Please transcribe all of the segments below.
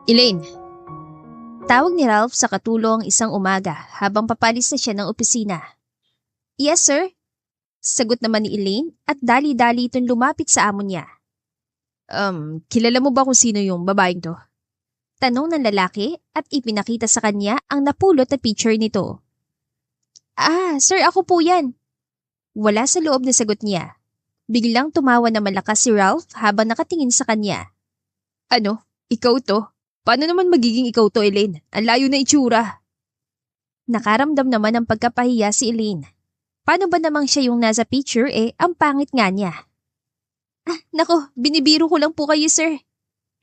Elaine, tawag ni Ralph sa katulong isang umaga habang papalis na siya ng opisina. Yes, sir. Sagot naman ni Elaine at dali-dali itong lumapit sa amo niya. Kilala mo ba kung sino yung babaeng to? Tanong ng lalaki at ipinakita sa kanya ang napulot na picture nito. Ah, sir, ako po yan. Wala sa loob na sagot niya. Biglang tumawa na malakas si Ralph habang nakatingin sa kanya. Ano? Ikaw to? Paano naman magiging ikaw to, Elaine? Ang layo na itsura. Nakaramdam naman ng pagkapahiya si Elaine. Paano ba namang siya yung nasa picture ang pangit nga niya? Ah, nako, binibiro ko lang po kayo, sir.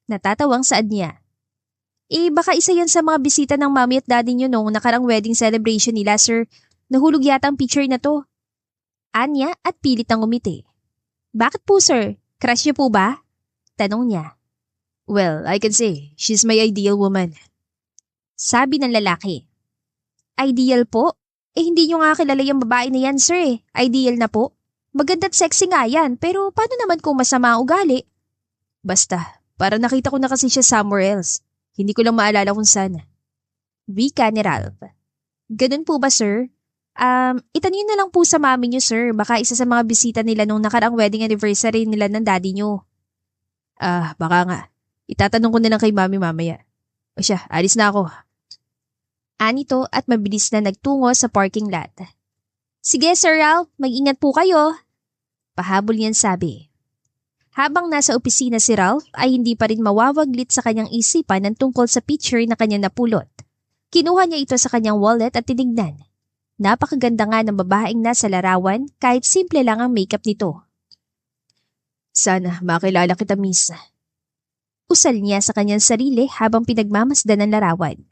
Natatawang saad niya. Baka isa yan sa mga bisita ng mami at daddy niyo nung nakarang wedding celebration nila, sir. Nahulog yata ang picture na to. Anya at pilit ang umiti. Bakit po, sir? Crush niyo po ba? Tanong niya. Well, I can say, she's my ideal woman. Sabi ng lalaki. Ideal po? Hindi niyo nga kilala yung babae na yan, sir. Ideal na po. Maganda at sexy nga yan, pero paano naman kung masama ang ugali? Basta, para nakita ko na kasi siya somewhere else. Hindi ko lang maalala kung saan. Wika ni Ralph. Ganun po ba, sir? Itanong na lang po sa mami niyo, sir. Baka isa sa mga bisita nila nung nakaraang wedding anniversary nila ng daddy niyo. Baka nga. Itatanong ko na lang kay mami mamaya. O siya, alis na ako. Anito at mabilis na nagtungo sa parking lot. Sige, Sir Ralph, mag-ingat po kayo. Pahabol niyan sabi. Habang nasa opisina si Ralph ay hindi pa rin mawawaglit sa kanyang isipan ng tungkol sa picture na kanyang napulot. Kinuha niya ito sa kanyang wallet at tinignan. Napakaganda nga ng babaeng nasa larawan kahit simple lang ang makeup nito. Sana makilala kita, miss. Usal niya sa kanyang sarili habang pinagmamasdan ng larawan.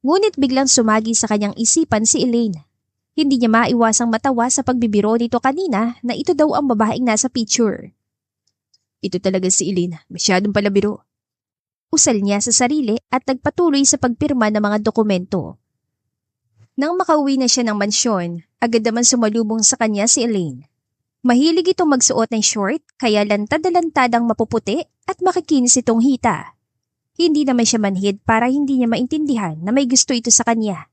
Ngunit biglang sumagi sa kanyang isipan si Elaine. Hindi niya maiwasang matawa sa pagbibiro nito kanina na ito daw ang babaeng nasa picture. Ito talaga si Elaine, masyadong palabiro. Usal niya sa sarili at nagpatuloy sa pagpirma ng mga dokumento. Nang makauwi na siya ng mansyon, agad naman sumalubong sa kanya si Elaine. Mahilig itong magsuot ng short kaya lantad na lantadang mapuputi at makikinis itong hita. Hindi naman siya manhid para hindi niya maintindihan na may gusto ito sa kanya.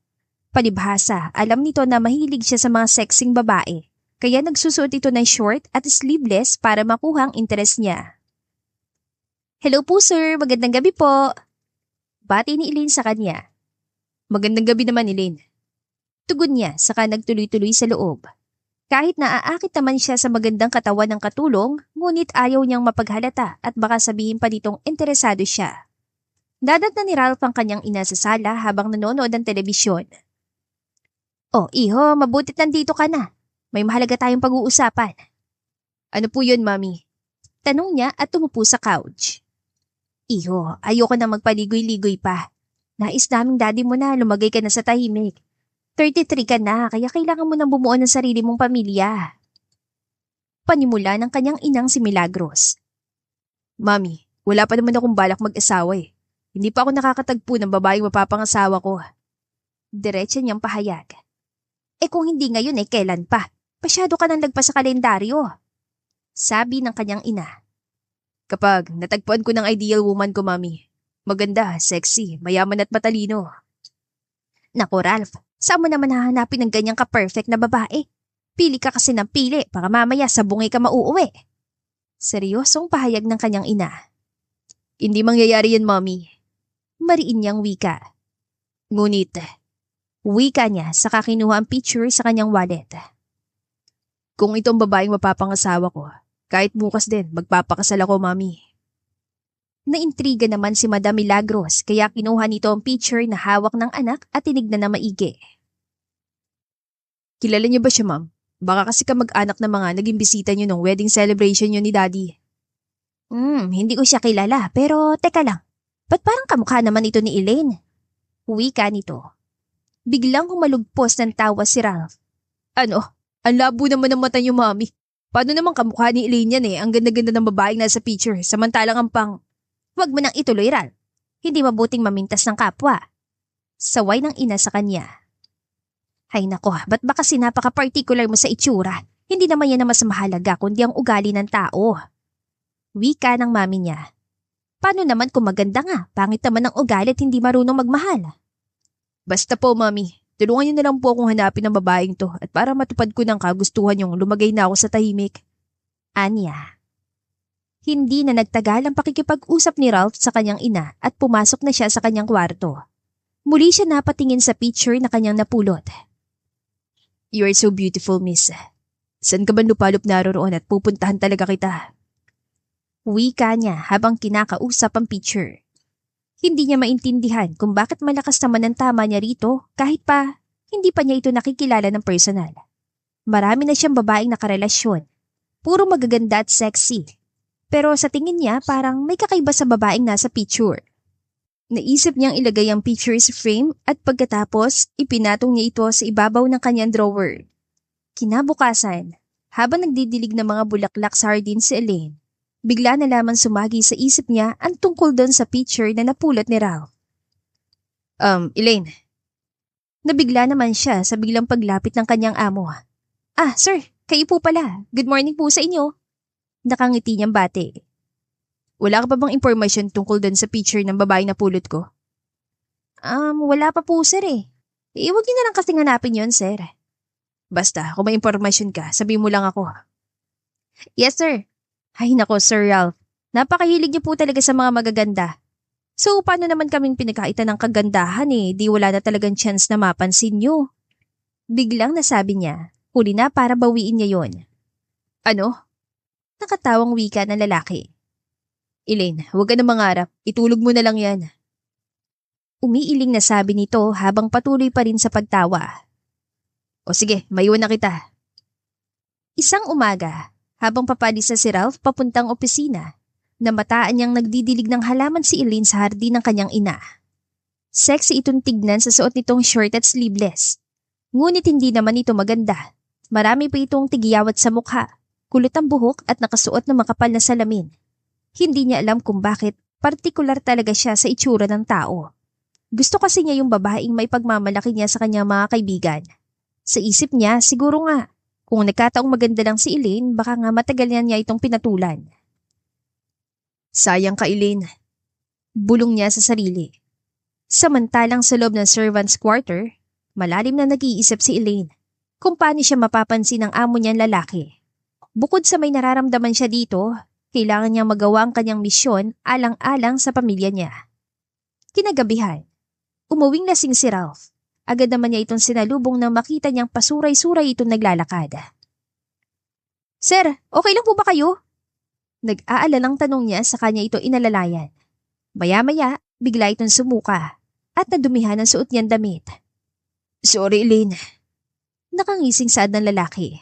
Palibhasa, alam nito na mahilig siya sa mga sexing babae, kaya nagsusuot ito ng short at sleeveless para makuha ang interes niya. Hello po sir, magandang gabi po. Bati ni Elaine sa kanya. Magandang gabi naman Elaine. Tugon niya saka nagtuloy-tuloy sa loob. Kahit naaakit naman siya sa magandang katawan ng katulong, ngunit ayaw niyang mapaghalata at baka sabihin pa ditong interesado siya. Dadat na ni Ralph ang kanyang ina sa sala habang nanonood ng telebisyon. Oh, iho, mabutit nandito ka na. May mahalaga tayong pag-uusapan. Ano po yun, mami? Tanong niya at tumupo sa couch. Iho, ayoko na magpaligoy-ligoy pa. Nais naming daddy mo na lumagay ka na sa tahimik. 33 ka na, kaya kailangan mo nang bumuo ng sarili mong pamilya. Panimula ng kanyang inang si Milagros. Mami, wala pa naman akong balak mag-asawa eh. Hindi pa ako nakakatagpo ng babaeng mapapangasawa ko. Diretso niyang pahayag. Kung hindi ngayon kailan pa? Pasyado ka nang lagpas sa kalendaryo. Sabi ng kanyang ina. Kapag natagpuan ko ng ideal woman ko, mami. Maganda, sexy, mayaman at matalino. Naku Ralph, saan mo naman hahanapin ng ganyang ka-perfect na babae? Pili ka kasi ng pili para mamaya sa bungi ka mauuwi. Seryosong pahayag ng kanyang ina. Hindi mangyayari yan, mami. Mariin niyang wika. Ngunit, wika niya saka kinuha ang picture sa kanyang wallet. Kung itong babaeng mapapangasawa ko, kahit bukas din, magpapakasal ako, mami. Naintriga naman si Madam Milagros kaya kinuha nito ang picture na hawak ng anak at tinignan na maigi. Kilala niyo ba siya, ma'am? Baka kasi kamag-anak ng mga naging bisita niyo nung wedding celebration niyo ni daddy. Hindi ko siya kilala pero teka lang. Ba't parang kamukha naman ito ni Elaine? Wika nito. Biglang humalugpos ng tawa si Ralph. Ano? Ang labo naman ng mata niyo, mami. Paano naman kamukha ni Elaine yan Ang ganda-ganda ng babaeng nasa picture samantalang ang pang... Huwag mo nang ituloy, Ralph. Hindi mabuting mamintas ng kapwa. Saway ng ina sa kanya. Ay nako, ba't ba kasi napaka-particular mo sa itsura? Hindi naman yan na mas mahalaga kundi ang ugali ng tao. Wika ng mami niya. Paano naman kung maganda nga, pangit naman ang ugali at hindi marunong magmahal? Basta po, Mami. Tulungan niyo na lang po akong hanapin ang babaeng to at para matupad ko ng kagustuhan yung lumagay na ako sa tahimik. Anya. Hindi na nagtagal ang pakikipag-usap ni Ralph sa kanyang ina at pumasok na siya sa kanyang kwarto. Muli siya napatingin sa picture na kanyang napulot. You are so beautiful, miss. Saan ka ba lupalop naroroon at pupuntahan talaga kita? Wika niya habang kinakausap ang picture. Hindi niya maintindihan kung bakit malakas naman ang tama niya rito kahit pa hindi pa niya ito nakikilala ng personal. Marami na siyang babaeng nakarelasyon. Puro magaganda at sexy. Pero sa tingin niya parang may kakaiba sa babaeng nasa picture. Naisip niyang ilagay ang picture sa frame at pagkatapos ipinatong niya ito sa ibabaw ng kanyang drawer. Kinabukasan, habang nagdidilig ng mga bulaklak sardines si Elaine, bigla na lamang sumagi sa isip niya ang tungkol doon sa picture na napulot ni Ralph. Elaine. Nabigla naman siya sa biglang paglapit ng kanyang amo. Ah, sir, kayo po pala. Good morning po sa inyo. Nakangiti niyang bate. Wala ka pa bang impormasyon tungkol doon sa picture ng babae na pulot ko? Wala pa po sir eh. Huwag niyo na lang kasing hanapin yon sir. Basta, kung may impormasyon ka, sabihin mo lang ako. Yes sir. Ay nako Sir Ralph, napakahilig niyo po talaga sa mga magaganda. So paano naman kaming pinagkaitan ng kagandahan eh, di wala na talagang chance na mapansin niyo. Biglang nasabi niya, huli na para bawiin niya yon. Ano? Nakatawang wika ng lalaki. Elaine, huwag ka na mangarap, itulog mo na lang yan. Umiiling na sabi nito habang patuloy pa rin sa pagtawa. O sige, maiwan na kita. Isang umaga, habang papalis na si Ralph papuntang opisina, namataan niyang nagdidilig ng halaman si Elaine sa hardin ng kanyang ina. Sexy itong tignan sa suot nitong short at sleeveless. Ngunit hindi naman ito maganda. Marami pa itong tigiyawat sa mukha, kulot ang buhok at nakasuot ng makapal na salamin. Hindi niya alam kung bakit partikular talaga siya sa itsura ng tao. Gusto kasi niya yung babaeng may pagmamalaki niya sa kanyang mga kaibigan. Sa isip niya, siguro nga, kung nagkataong maganda lang si Elaine, baka nga matagal niya itong pinatulan. Sayang ka, Elaine. Bulong niya sa sarili. Samantalang sa loob ng servant's quarter, malalim na nag-iisip si Elaine kung paano siya mapapansin ng amo niyang lalaki. Bukod sa may nararamdaman siya dito, kailangan niyang magawa ang kanyang misyon alang-alang sa pamilya niya. Kinagabihan, umuwing lasing si Ralph. Agad naman niya itong sinalubong nang makita niyang pasuray-suray itong naglalakad. Sir, okay lang po ba kayo? Nag-aalalang tanong niya sa kanya ito inalalayan. Maya-maya, bigla itong sumuka at nadumihan ang suot niyang damit. Sorry, Elaine. Nakangising saad ng lalaki.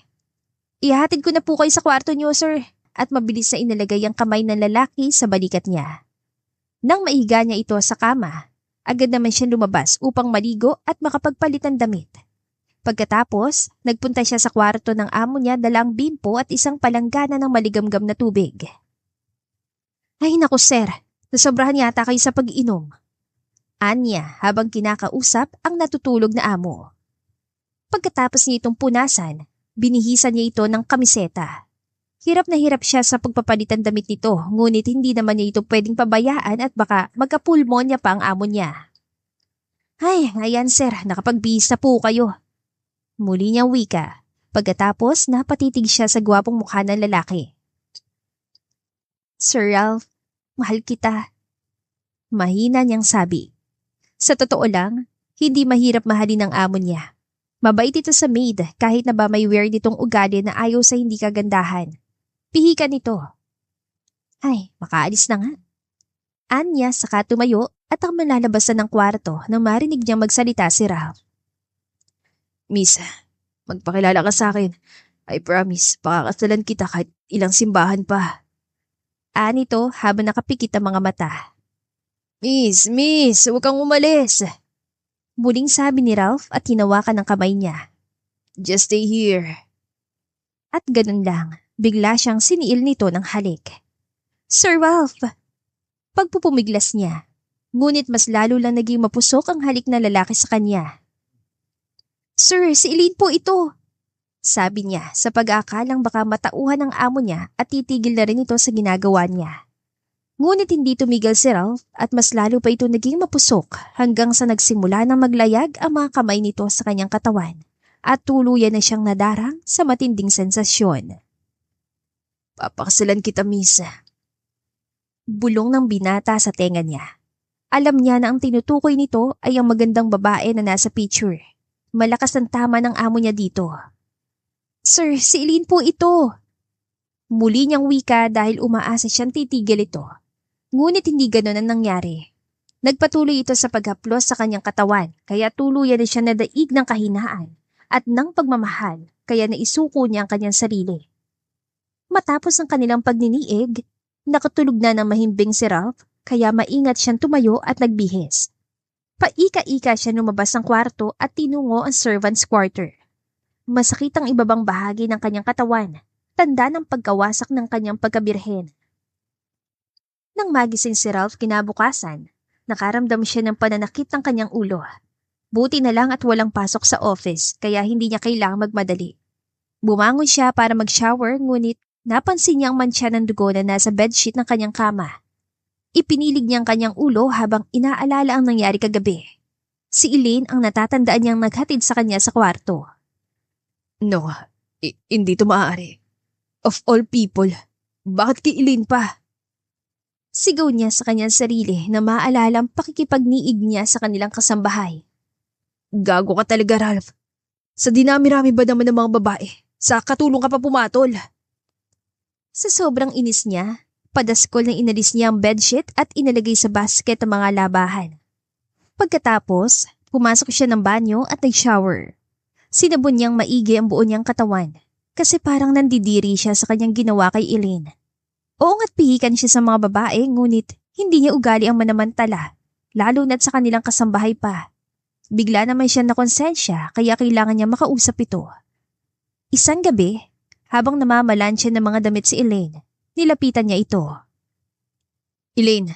Ihahatid ko na po kayo sa kwarto niyo, sir, at mabilis na inalagay ang kamay ng lalaki sa balikat niya. Nang maiga niya ito sa kama, agad naman siya lumabas upang maligo at makapagpalit ng damit. Pagkatapos, nagpunta siya sa kwarto ng amo niya dalang bimpo at isang palanggana ng maligamgam na tubig. Ay naku sir, nasobrahan yata kayo sa pag-inom. Anya habang kinakausap ang natutulog na amo. Pagkatapos niya itong punasan, binihisan niya ito ng kamiseta. Hirap na hirap siya sa pagpapalitan damit nito, ngunit hindi naman niya ito pwedeng pabayaan at baka magkapulmonya pa ang amo niya. Ay, ayan sir, nakapagbihis na po kayo. Muli niyang wika, pagkatapos napatitig siya sa gwapong mukha ng lalaki. Sir Ralph, mahal kita. Mahina niyang sabi. Sa totoo lang, hindi mahirap mahalin ng amo niya. Mabait ito sa maid kahit na ba may weird itong ugali na ayaw sa hindi kagandahan. Pihikan nito. Ay, makaalis na nga. Anya saka tumayo at ang malalabasan ng kwarto nang marinig niyang magsalita si Ralph. Miss, magpakilala ka sa akin. I promise, pakakasalan kita kahit ilang simbahan pa. Anito habang nakapikit ang mga mata. Miss, huwag kang umalis. Muling sabi ni Ralph at hinawakan ng kamay niya. Just stay here. At ganun lang, bigla siyang siniil nito ng halik. Sir Ralph! Pagpupumiglas niya, ngunit mas lalo lang naging mapusok ang halik na lalaki sa kanya. Sir, si Elaine po ito! Sabi niya sa pag-aakalang baka matauhan ng amo niya at titigil na rin ito sa ginagawa niya. Ngunit hindi tumigil si Ralph at mas lalo pa ito naging mapusok hanggang sa nagsimula ng maglayag ang mga kamay nito sa kanyang katawan at tuluyan na siyang nadarang sa matinding sensasyon. Papakasalan kita, miss. Bulong ng binata sa tenga niya. Alam niya na ang tinutukoy nito ay ang magandang babae na nasa picture. Malakas ang tama ng amo niya dito. Sir, si Eileen po ito. Muli niyang wika dahil umaasa siyang titigil ito. Ngunit hindi ganoon ang nangyari. Nagpatuloy ito sa paghaplos sa kanyang katawan kaya tuluyan na siya nadaig ng kahinaan at ng pagmamahal kaya naisuko niya ang kanyang sarili. Matapos ang kanilang pagniniig, nakatulog na ng mahimbing si Ralph kaya maingat siyang tumayo at nagbihis. Paika-ika siya lumabas ng kwarto at tinungo ang servant's quarter. Masakit ang ibabang bahagi ng kanyang katawan, tanda ng pagkawasak ng kanyang pagkabirhen. Nang magising si Ralph kinabukasan, nakaramdam siya ng pananakit ng kanyang ulo. Buti na lang at walang pasok sa office kaya hindi niya kailangang magmadali. Bumangon siya para mag-shower ngunit napansin niya ang mantsa ng dugo na nasa bedsheet ng kanyang kama. Ipinilig niya ang kanyang ulo habang inaalala ang nangyari kagabi. Si Eileen ang natatandaan niyang naghatid sa kanya sa kwarto. No, hindi to maaari. Of all people, bakit kay Eileen pa? Sigaw niya sa kanyang sarili na maaalala ang pakikipagniig niya sa kanilang kasambahay. Gago ka talaga, Ralph. Sa dinami-rami ba naman ng mga babae? Sa katulong ka pa pumatol. Sa sobrang inis niya, padaskol na inalis niya ang bedsheet at inalagay sa basket ang mga labahan. Pagkatapos, pumasok siya ng banyo at nag-shower. Sinabon niyang maigi ang buo niyang katawan kasi parang nandidiri siya sa kanyang ginawa kay Eileen. Oo nga't pihikan siya sa mga babae ngunit hindi niya ugali ang manamantala, lalo na't sa kanilang kasambahay pa. Bigla naman siya nakonsensya kaya kailangan niya makausap ito. Isang gabi, habang namamalansya ng mga damit si Eileen, nilapitan niya ito. Eileen.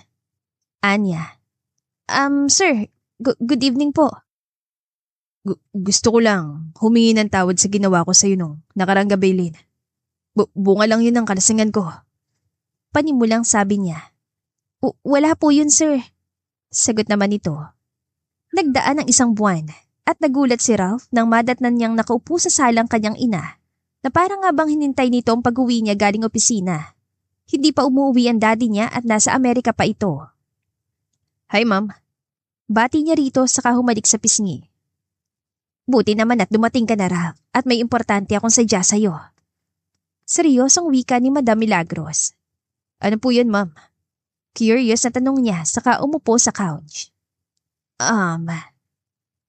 Anya. Sir, good evening po. Gusto ko lang humingi ng tawad sa ginawa ko sa'yo nung nakarang gabi, Eileen. Bunga lang yun ng kalasingan ko. Panimulang sabi niya. Wala po yun, sir. Sagot naman ito. Nagdaan ang isang buwan at nagulat si Ralph nang madatnan niyang nakaupo sa salang kanyang ina na parang nga bang hinintay nito ang pag-uwi niya galing opisina. Hindi pa umuwi ang daddy niya at nasa Amerika pa ito. Hi, ma'am. Bati niya rito saka humalik sa pisngi. Buti naman at dumating ka na, Ralph, at may importante akong sadya sa'yo. Seryosong wika ni Madam Milagros. Ano po yun, ma'am? Curious na tanong niya saka umupo sa couch.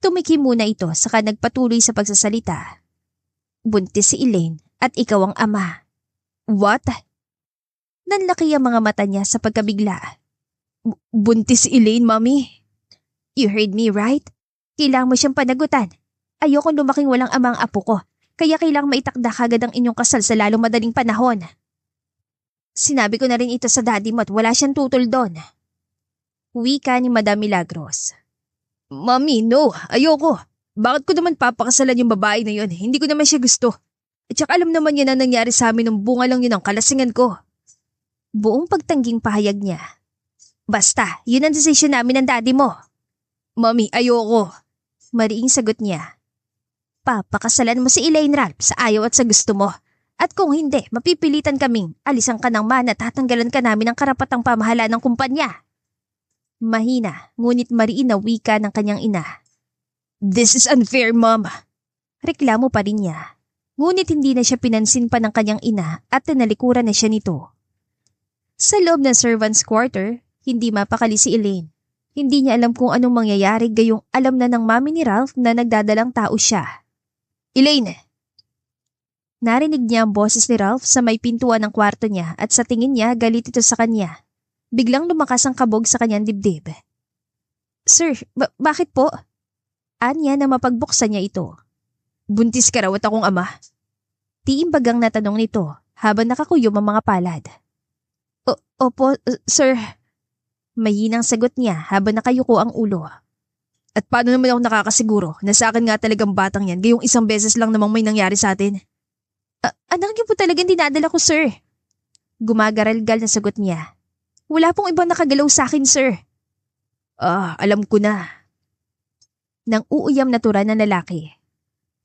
Tumiki muna ito saka nagpatuloy sa pagsasalita. Buntis si Eileen at ikaw ang ama. What? Nanlaki ang mga mata niya sa pagkabigla. Buntis si Eileen, mami? You heard me right? Kailangan mo siyang panagutan. Ayokong lumaking walang amang apo ko, kaya kailangang maitakda kagad ang inyong kasal sa lalong madaling panahon. Sinabi ko na rin ito sa daddy mo at wala siyang tutol doon. Wika ni Madam Milagros. Mami, no. Ayoko. Bakit ko naman papakasalan yung babae na yun? Hindi ko naman siya gusto. At saka alam naman niya na nangyari sa amin nung bunga lang yun ang kalasingan ko. Buong pagtangging pahayag niya. Basta, yun ang desisyon namin ng daddy mo. Mami, ayoko. Mariing sagot niya. Papakasalan mo si Eileen, Ralph, sa ayaw at sa gusto mo. At kung hindi, mapipilitan kaming alisan ka ng mana at tatanggalan ka namin ng karapatang pamahala ng kumpanya. Mahina, ngunit mariin na wika ng kanyang ina. This is unfair, Mom. Reklamo pa rin niya. Ngunit hindi na siya pinansin pa ng kanyang ina at tinalikuran na siya nito. Sa loob ng servant's quarter, hindi mapakali si Eileen. Hindi niya alam kung anong mangyayari gayong alam na ng mami ni Ralph na nagdadalang tao siya. Eileen! Narinig niya ang boses ni Ralph sa may pintuan ng kwarto niya at sa tingin niya galit ito sa kanya. Biglang lumakas ang kabog sa kanyang dibdib. Sir, bakit po? Anya na mapagbuksan niya ito. Buntis ka raw at akong ama. Tiimbagang natanong nito habang nakakuyom ang mga palad. Opo, sir. Mahinang sagot niya habang nakayuko ang ulo. At paano naman ako nakakasiguro na sa akin nga talagang batang yan gayong isang beses lang namang may nangyari sa atin? Anak niyo po talagang dinadala ko, sir. Gumagaralgal na sagot niya. Wala pong ibang nakagalaw sa akin, sir. Alam ko na. Nang uuyam na tura ng lalaki.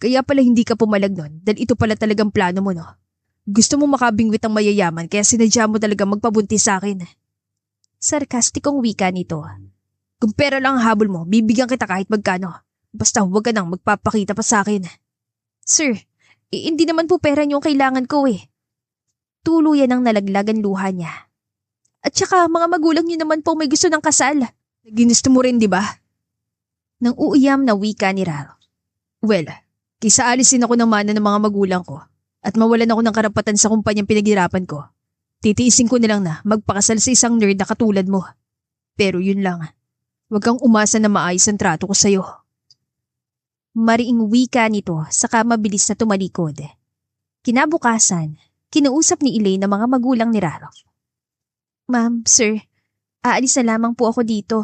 Kaya pala hindi ka pumalag nun dahil ito pala talagang plano mo, no? Gusto mo makabingwit ang mayayaman kaya sinadya mo talaga magpabuntis sa akin. Sarkastikong wika nito. Kung pera lang ang habol mo, bibigyan kita kahit magkano. Basta huwag ka nang magpapakita pa sa akin. Sir, hindi naman po pera niyo ang kailangan ko eh. Tuluyan ang nalaglagan luha niya. At saka mga magulang niyo naman po may gusto ng kasal. Ginusto mo rin, di ba? Nang uuyam na wika ni Ralph. Well, kaysa alisin ako ng mana ng mga magulang ko at mawalan ako ng karapatan sa kumpanyang pinaghirapan ko, titiisin ko na lang na magpakasal sa isang nerd na katulad mo. Pero yun lang, huwag kang umasa na maayos ang trato ko sa'yo. Mariing wika nito saka mabilis na tumalikod. Kinabukasan, kinausap ni Elaine ang mga magulang ni Ralph. Ma'am, sir, aalis na lamang po ako dito.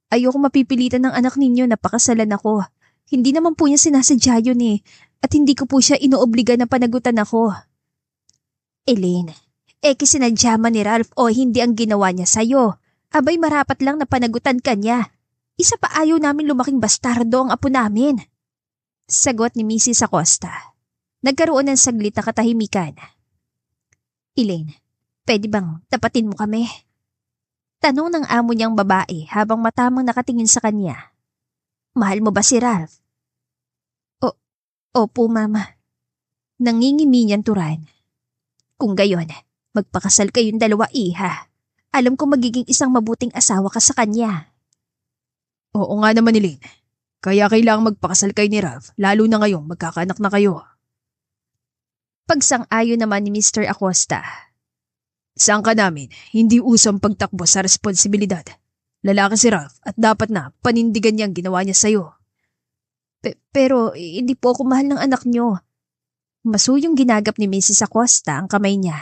Ayoko mapipilitan ng anak ninyo na pakasalan ako. Hindi naman po niya sinasadya yun eh. At hindi ko po siya inoobliga na panagutan ako. Elaine, sinadya man ni Ralph o hindi ang ginawa niya sa'yo. Abay marapat lang na panagutan ka niya. Isa pa ayaw namin lumaking bastardo ang apo namin. Sagot ni Mrs. Acosta. Nagkaroon ng saglit na katahimikan. Elaine, pwede bang tapatin mo kami? Tanong ng amo niyang babae habang matamang nakatingin sa kanya. Mahal mo ba si Ralph? Opo, mama. Nangingimi niyan turan. Kung gayon, magpakasal kayong dalawa, iha. Alam ko magiging isang mabuting asawa ka sa kanya. Oo nga naman, Elaine. Kaya kailangang magpakasal kayo ni Ralph, lalo na ngayong magkakaanak na kayo. Pagsang-ayon naman ni Mr. Acosta. Saan ka namin, hindi usong pagtakbo sa responsibilidad. Lalaki si Ralph at dapat na panindigan niya ang ginawa niya sa'yo. Pero hindi po ako mahal ng anak niyo. Masuyong ginagap ni Mrs. Acosta ang kamay niya.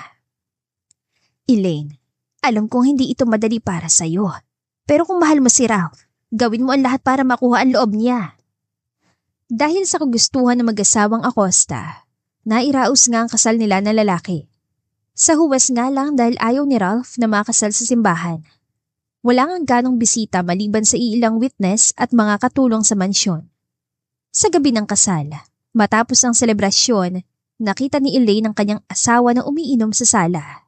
Elaine, alam kong hindi ito madali para sa'yo. Pero kung mahal mo si Ralph, gawin mo ang lahat para makuha ang loob niya. Dahil sa kagustuhan ng mag-asawang Acosta, nairaos nga ang kasal nila na lalaki. Sa huwas nga lang dahil ayaw ni Ralph na makasal sa simbahan. Wala ngang ganong bisita maliban sa ilang witness at mga katulong sa mansyon. Sa gabi ng kasal, matapos ang selebrasyon, nakita ni Elaine ang kanyang asawa na umiinom sa sala.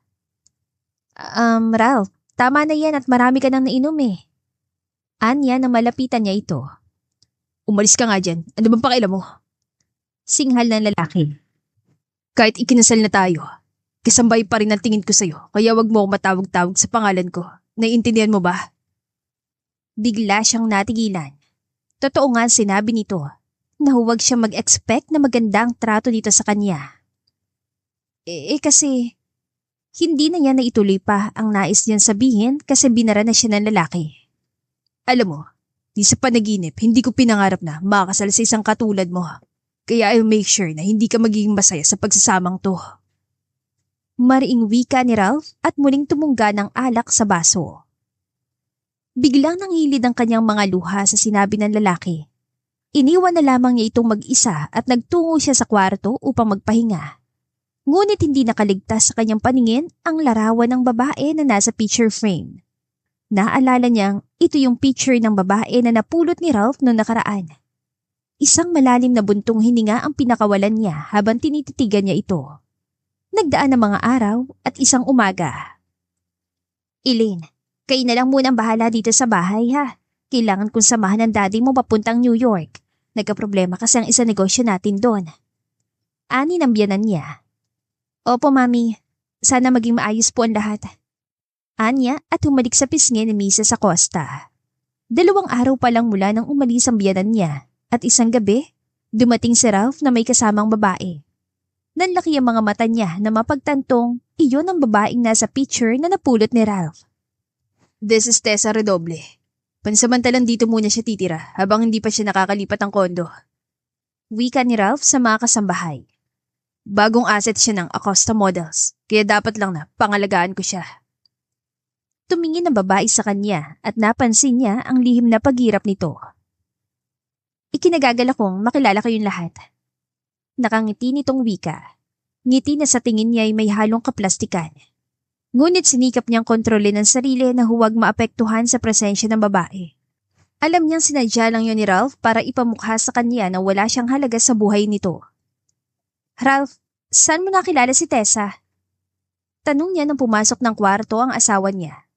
Ralph, tama na yan at marami ka nang nainom eh. Anya na malapitan niya ito. Umalis ka nga dyan, ano bang pakialam mo? Singhal ng lalaki. Kahit ikinasal na tayo, kasambay pa rin ang tingin ko sa'yo, kaya wag mo matawag-tawag sa pangalan ko. Naiintindihan mo ba? Bigla siyang natigilan. Totoo nga sinabi nito na huwag siya mag-expect na magandang trato dito sa kanya. Kasi hindi na niya naituloy pa ang nais niyang sabihin kasi binara na siya ng lalaki. Alam mo, di sa panaginip, hindi ko pinangarap na makasal sa isang katulad mo. Kaya I'll make sure na hindi ka magiging masaya sa pagsasamang to. Mariing wika ni Ralph at muling tumungga ng alak sa baso. Biglang nangilid ang kanyang mga luha sa sinabi ng lalaki. Iniwan na lamang niya itong mag-isa at nagtungo siya sa kwarto upang magpahinga. Ngunit hindi nakaligtas sa kanyang paningin ang larawan ng babae na nasa picture frame. Naalala niyang ito yung picture ng babae na napulot ni Ralph noong nakaraan. Isang malalim na buntong hininga ang pinakawalan niya habang tinititigan niya ito. Nagdaan ang mga araw at isang umaga. Elaine, kayo na lang muna ang bahala dito sa bahay ha. Kailangan kong samahan ng daddy mo papuntang New York. Nagka-problema kasi ang isang negosyo natin doon. Ani ng biyanan niya. Opo mami, sana maging maayos po ang lahat. Anya at humalik sa pisngi ni Mrs. Acosta. 2 araw pa lang mula nang umalis ang biyanan niya at isang gabi, dumating si Ralph na may kasamang babae. Nanlaki ang mga mata niya na mapagtantong iyon ang babaeng nasa picture na napulot ni Ralph. This is Tessa Redoble. Pansamantalang dito muna siya titira habang hindi pa siya nakakalipat ng kondo. Wika ni Ralph sa mga kasambahay. Bagong asset siya ng Acosta Models, kaya dapat lang na pangalagaan ko siya. Tumingin ang babae sa kanya at napansin niya ang lihim na paghirap nito. Ikinagagala kong makilala kayong lahat. Nakangiti nitong wika. Ngiti na sa tingin niya ay may halong kaplastikan. Ngunit sinikap niyang kontrolin ang sarili na huwag maapektuhan sa presensya ng babae. Alam niyang sinadya lang yun ni Ralph para ipamukha sa kanya na wala siyang halaga sa buhay nito. Ralph, saan mo nakilala si Tessa? Tanong niya nang pumasok ng kwarto ang asawa niya.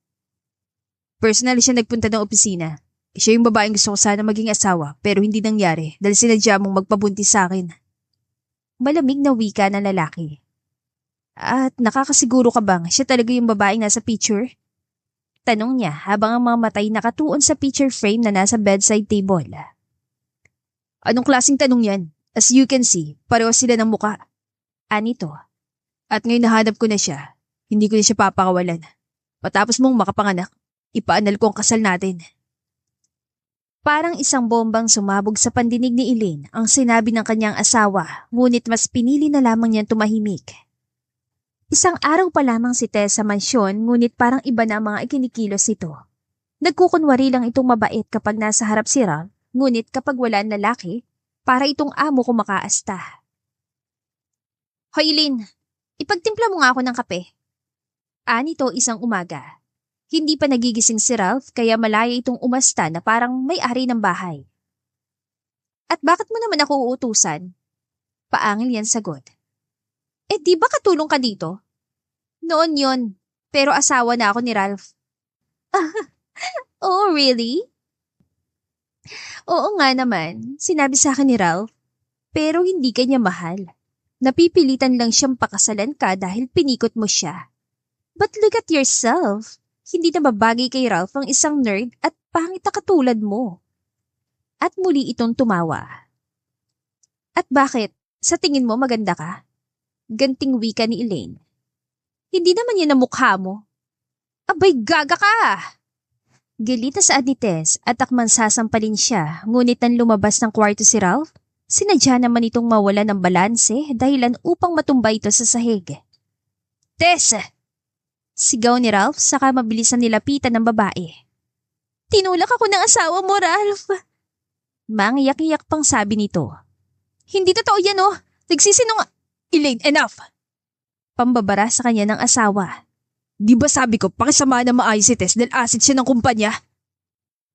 Personally siya nagpunta ng opisina. Siya yung babaeng gusto ko sana maging asawa pero hindi nangyari dahil sinadya mong magpabuntis sa akin. Malamig na wika ng lalaki. At nakakasiguro ka bang siya talaga yung babaeng nasa picture? Tanong niya habang ang mga matay nakatuon sa picture frame na nasa bedside table. Anong klaseng tanong yan? As you can see, pareho sila ng muka. Anito. At ngayon nahanap ko na siya. Hindi ko na siya papakawalan. Patapos mong makapanganak, ipaanal ko ang kasal natin. Parang isang bombang sumabog sa pandinig ni Elaine ang sinabi ng kanyang asawa, ngunit mas pinili na lamang niyang tumahimik. Isang araw pa lamang si Tess sa mansyon, ngunit parang iba na ang mga ikinikilos ito. Nagkukunwari lang itong mabait kapag nasa harap si Ralph, ngunit kapag wala ang lalaki, para itong amo kumakaasta. Hoy Elaine, ipagtimpla mo nga ako ng kape. Anito isang umaga. Hindi pa nagigising si Ralph kaya malaya itong umasta na parang may-ari ng bahay. At bakit mo naman ako uutusan? Paangil yan sagot. Di ba katulong ka dito? Noon yon, pero asawa na ako ni Ralph. Oh, really? Oo nga naman, sinabi sa akin ni Ralph. Pero hindi ka niya mahal. Napipilitan lang siyang pakasalan ka dahil pinikot mo siya. But look at yourself. Hindi na babagay kay Ralph ang isang nerd at pangit na katulad mo. At muli itong tumawa. At bakit? Sa tingin mo maganda ka? Ganting wika ni Elaine. Hindi naman yan ang mukha mo. Abay, gaga ka! Galit na saad ni Tess at akmang sasampalin siya, ngunit nang lumabas ng kwarto si Ralph, sinadya naman itong mawala ng balanse dahilan upang matumba ito sa sahig. Tess! Sigaw ni Ralph saka mabilis na nilapitan ng babae. Tinulak ako ng asawa mo, Ralph! Mangiyak-iyak pang sabi nito. Hindi totoo yan oh! Elaine, enough! Pambabara sa kanya ng asawa. Di ba sabi ko pakisama na maayos si Tess dahil asset siya ng kumpanya?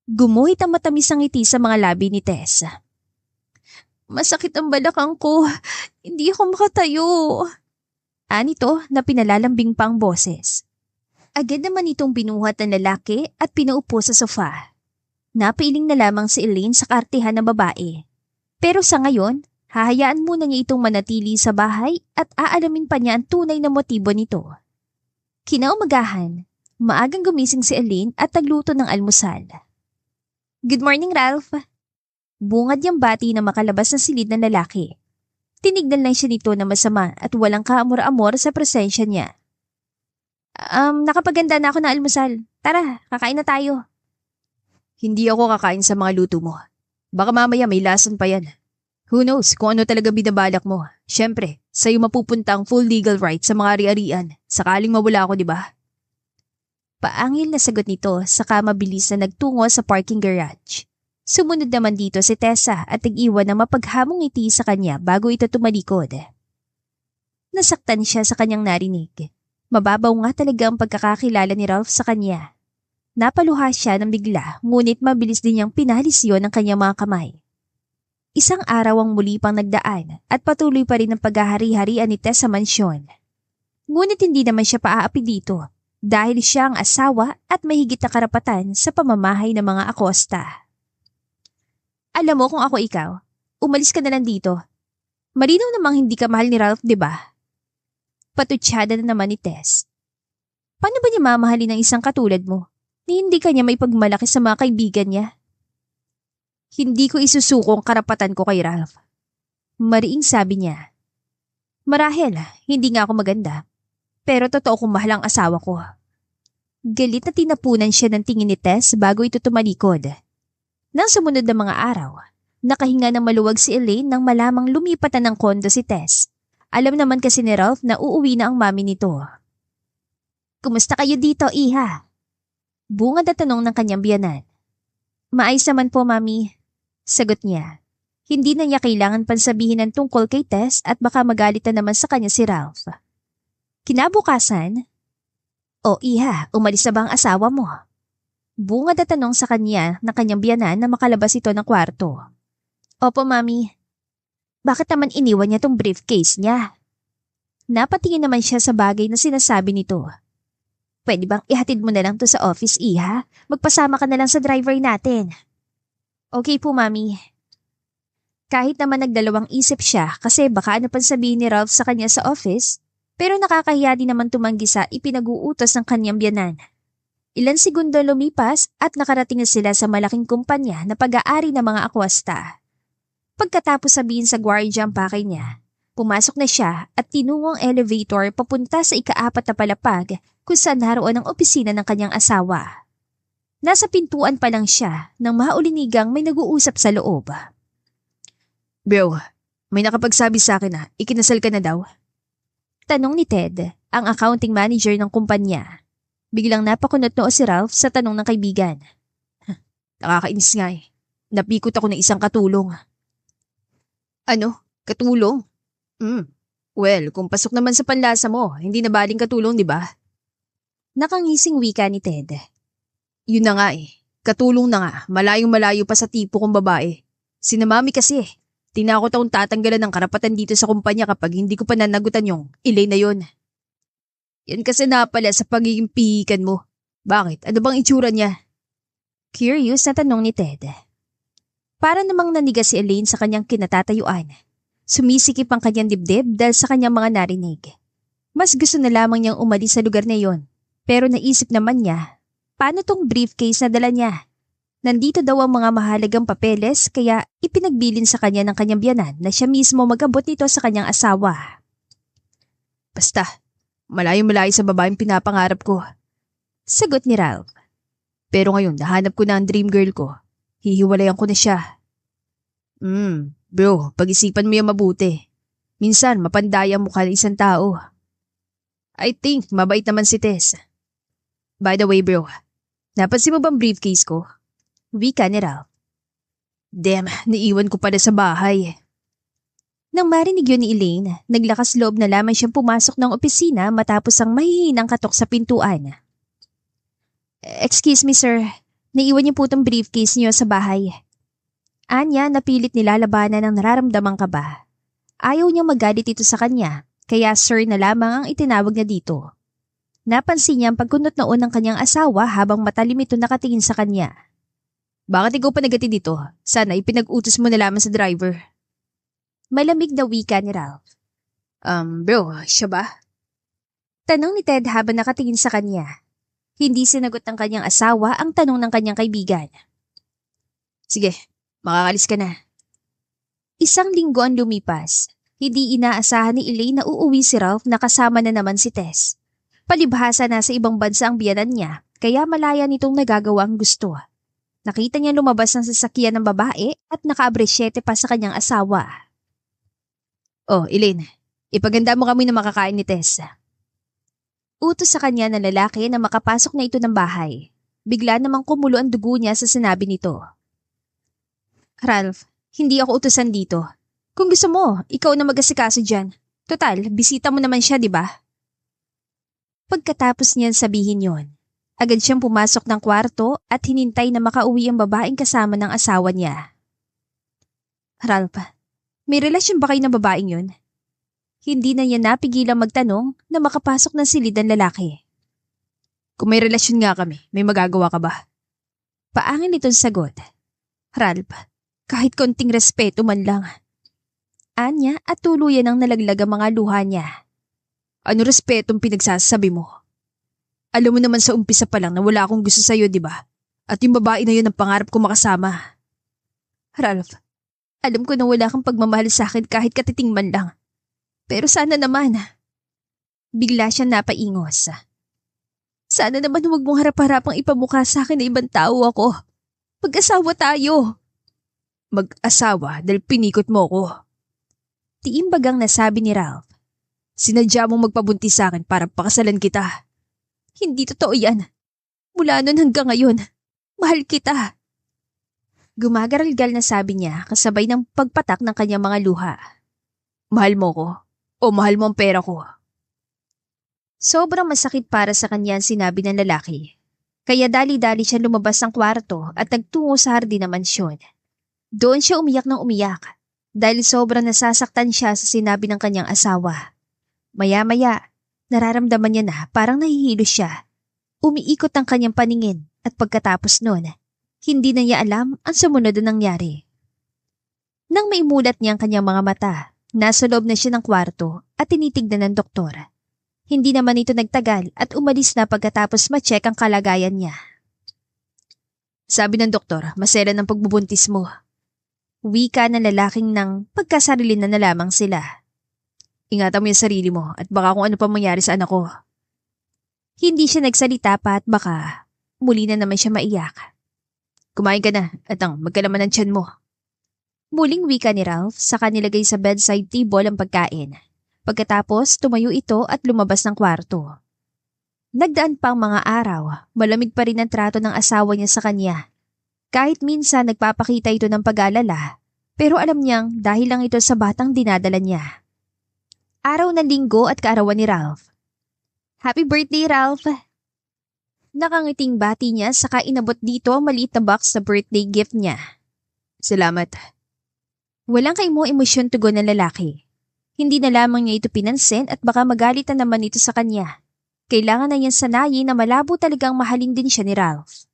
Gumuhit ang matamis ang ngiti sa mga labi ni Tess. Masakit ang balakang ko. Hindi ako makatayo. Anito na pinalalambing pa ang boses. Agad naman itong binuhat ng lalaki at pinaupo sa sofa. Napiling na lamang si Elaine sa kaartihan ng babae. Pero sa ngayon, hahayaan muna niya itong manatili sa bahay at aalamin pa niya ang tunay na motibo nito. Kinaumagahan, maagang gumising si Elaine at nagluto ng almusal. Good morning, Ralph. Bungad niyang bati na makalabas ng silid ng lalaki. Tinignan lang siya nito na masama at walang kaamor-amor sa presensya niya. Nakapaganda na ako ng almusal. Tara, kakain na tayo. Hindi ako kakain sa mga luto mo. Baka mamaya may lason pa yan. Who knows kung ano talaga binabalak mo. Siyempre, sa'yo mapupunta ang full legal right sa mga ari-arian. Sakaling mawala ako, di ba? Paangil na sagot nito saka mabilis na nagtungo sa parking garage. Sumunod naman dito si Tessa at nag-iwan ng mapaghamong ngiti sa kanya bago ito tumalikod. Nasaktan siya sa kanyang narinig. Mababaw nga talaga ang pagkakakilala ni Ralph sa kanya. Napaluha siya ng bigla, ngunit mabilis din niyang pinalis yon ng kanyang mga kamay. Isang araw ang muli pang nagdaan at patuloy pa rin ang paghahari-harian ni Tess sa mansyon. Ngunit hindi naman siya paaapi dito dahil siya ang asawa at mahigit na karapatan sa pamamahay ng mga Acosta. Alam mo kung ako ikaw, umalis ka na lang dito. Malinaw namang hindi ka mahal ni Ralph, di ba? Patutsyada na naman ni Tess. Paano ba niya mamahalin ng isang katulad mo? Ni hindi ka niya may pagmalaki sa mga kaibigan niya? Hindi ko isusuko ang karapatan ko kay Ralph. Mariing sabi niya. Marahil, hindi nga ako maganda. Pero totoo kong mahal ang asawa ko. Galit na tinapunan siya ng tingin ni Tess bago ito tumalikod. Nang sumunod na mga araw, nakahinga ng maluwag si Elaine nang malamang lumipat na ng kondo si Tess. Alam naman kasi ni Ralph na uuwi na ang mami nito. Kumusta kayo dito, iha? Bungad na tanong ng kanyang biyanan. Maayos naman po, mami. Sagot niya. Hindi na niya kailangan pansabihin ng tungkol kay Tess at baka magalit na naman sa kanya si Ralph. Kinabukasan, O iha, umalis na ba ang asawa mo? Bungad at tanong sa kanya ng kanyang biyanan na makalabas ito ng kwarto. Opo, Mami. Bakit naman iniwan niya tong briefcase niya? Napatingin naman siya sa bagay na sinasabi nito. Pwede bang ihatid mo na lang to sa office, iha? Magpasama ka na lang sa driver natin. Okay po, Mami. Kahit naman nagdalawang isip siya kasi baka ano pang sabihin ni Ralph sa kanya sa office, pero nakakahiya din naman tumanggi sa ipinag-uutos ng kanyang biyanan. Ilan segundo lumipas at nakarating na sila sa malaking kumpanya na pag-aari ng mga akwasta. Pagkatapos sabihin sa gwardiya ang pakay niya, pumasok na siya at tinungong elevator papunta sa ika-4 na palapag kung saan naroon ang opisina ng kanyang asawa. Nasa pintuan pa lang siya nang maulinigang may nag-uusap sa loob. Bro, may nakapagsabi sa akin na ikinasal ka na daw. Tanong ni Ted, ang accounting manager ng kumpanya. Biglang napakunot noo si Ralph sa tanong ng kaibigan. Nakakainis nga eh. Napikot ako ng isang katulong. Ano? Katulong? Well, kung pasok naman sa panlasa mo, hindi na baling katulong, di ba? Nakangising wika ni Ted. Yun na nga eh. Katulong na nga. Malayong malayo pa sa tipo kong babae. Sinamami kasi eh. Tinakot akong tatanggalan ng karapatan dito sa kumpanya kapag hindi ko pa nanagutan yung Elaine na yun. Yan kasi napala sa pagiging pihikan mo. Bakit? Ano bang itsura niya? Curious na tanong ni Ted. Para namang nanigas si Elaine sa kanyang kinatatayuan. Sumisikip ang kanyang dibdib dahil sa kanyang mga narinig. Mas gusto na lamang niyang umalis sa lugar na yon. Pero naisip naman niya, paano tong briefcase na dala niya? Nandito daw ang mga mahalagang papeles kaya ipinagbilin sa kanya ng kanyang biyanan na siya mismo mag-abot nito sa kanyang asawa. Basta, malayo-malayo sa babaeng pinapangarap ko. Sagot ni Ralph. Pero ngayon, nahanap ko na ang dream girl ko. Hihiwalayan ko na siya. Bro, pag-isipan mo yung mabuti. Minsan, mapandaya mo ka ng isang tao. I think, mabait naman si Tess. By the way bro, napansin mo bang briefcase ko? Wika ni Ralph. Damn, naiwan ko pala sa bahay. Nang marinig yun ni Elaine, naglakas loob na lamang siyang pumasok ng opisina matapos ang mahihinang katok sa pintuan. Excuse me sir, naiwan niyo po itong briefcase niyo sa bahay. Anya napilit nilalabanan ng nararamdamang kaba. Ayaw niyang magalit ito sa kanya, kaya sir na lamang ang itinawag niya dito. Napansin niya ang pagkunot noon ng kanyang asawa habang matalim ito nakatingin sa kanya. Bakit ikaw pa nagati dito? Sana ipinag-utos mo na lamang sa driver. Malamig na wika ni Ralph. Bro, siya ba? Tanong ni Ted habang nakatingin sa kanya. Hindi sinagot ng kanyang asawa ang tanong ng kanyang kaibigan. Sige, makakalis ka na. Isang linggo ang lumipas. Hindi inaasahan ni Elaine na uuwi si Ralph na kasama na naman si Tess. Palibhasa na sa ibang bansa ang biyanan niya, kaya malaya nitong nagagawa ang gusto. Nakita niya lumabas ng sasakyan ng babae at naka-abresyete pa sa kanyang asawa. Oh, Elaine, ipaganda mo kami na makakain ni Tess. Utos sa kanya ng lalaki na makapasok na ito ng bahay. Bigla namang kumulo ang dugo niya sa sinabi nito. Ralph, hindi ako utusan dito. Kung gusto mo, ikaw na mag-asikaso dyan. Total, bisita mo naman siya, di ba? Pagkatapos niyan sabihin yon, agad siyang pumasok ng kwarto at hinintay na makauwi ang babaeng kasama ng asawa niya. Ralph, may relasyon ba kayo ng babaeng yun? Hindi na niya napigilang magtanong na makapasok ng silid ang lalaki. Kung may relasyon nga kami, may magagawa ka ba? Paangin itong sagot. Ralph, kahit konting respeto man lang. Anya at tuluyan ang nalaglag ang mga luha niya. Ano respetong pinagsasabi mo? Alam mo naman sa umpisa pa lang na wala akong gusto sa'yo, di ba? At yung babae na yun ang pangarap ko makasama. Ralph, alam ko na wala kang pagmamahal sa akin kahit katiting man lang. Pero sana naman. Bigla siya napaingos. Sana naman huwag mong harap-harapang ipamukha sa akin na ibang tao ako. Mag-asawa tayo. Mag-asawa dahil pinikot mo ko. Tiimbagang nasabi ni Ralph. Sinadya mong magpabuntis sa akin para pakasalan kita. Hindi totoo yan. Mula nun hanggang ngayon, mahal kita. Gumagaralgal na sabi niya kasabay ng pagpatak ng kanyang mga luha. Mahal mo ko? O mahal mo ang pera ko? Sobrang masakit para sa kanya ang sinabi ng lalaki. Kaya dali-dali siya lumabas ng kwarto at nagtungo sa hardin ng mansyon. Doon siya umiyak ng umiyak dahil sobrang nasasaktan siya sa sinabi ng kanyang asawa. Maya-maya, nararamdaman niya na parang nahihilo siya. Umiikot ang kanyang paningin at pagkatapos noon, hindi na niya alam ang sumunod na nangyari. Nang maimulat niya ang kanyang mga mata, nasa loob na siya ng kwarto at tinitignan ng doktor. Hindi naman ito nagtagal at umalis na pagkatapos ma-check ang kalagayan niya. Sabi ng doktor, masela ng pagbubuntis mo. Wika ng lalaking nang pagkasarili na lamang sila. Ingatan mo yung sarili mo at baka kung ano pa mangyari sa anak ko. Hindi siya nagsalita pa at baka muli na naman siya maiyak. Kumain ka na at magkalaman ng tiyan mo. Muling wika ni Ralph saka nilagay sa bedside table ang pagkain. Pagkatapos tumayo ito at lumabas ng kwarto. Nagdaan pang mga araw, malamig pa rin ang trato ng asawa niya sa kanya. Kahit minsan nagpapakita ito ng pag-alala, pero alam niyang dahil lang ito sa batang dinadala niya. Araw ng linggo at kaarawan ni Ralph. Happy birthday, Ralph! Nakangiting bati niya saka inabot dito ang maliit na box na birthday gift niya. Salamat. Walang kaimo emosyon tugon ng lalaki. Hindi na lamang niya ito pinansin at baka magalitan naman ito sa kanya. Kailangan na niyang sanayin na malabo talagang mahalin din siya ni Ralph.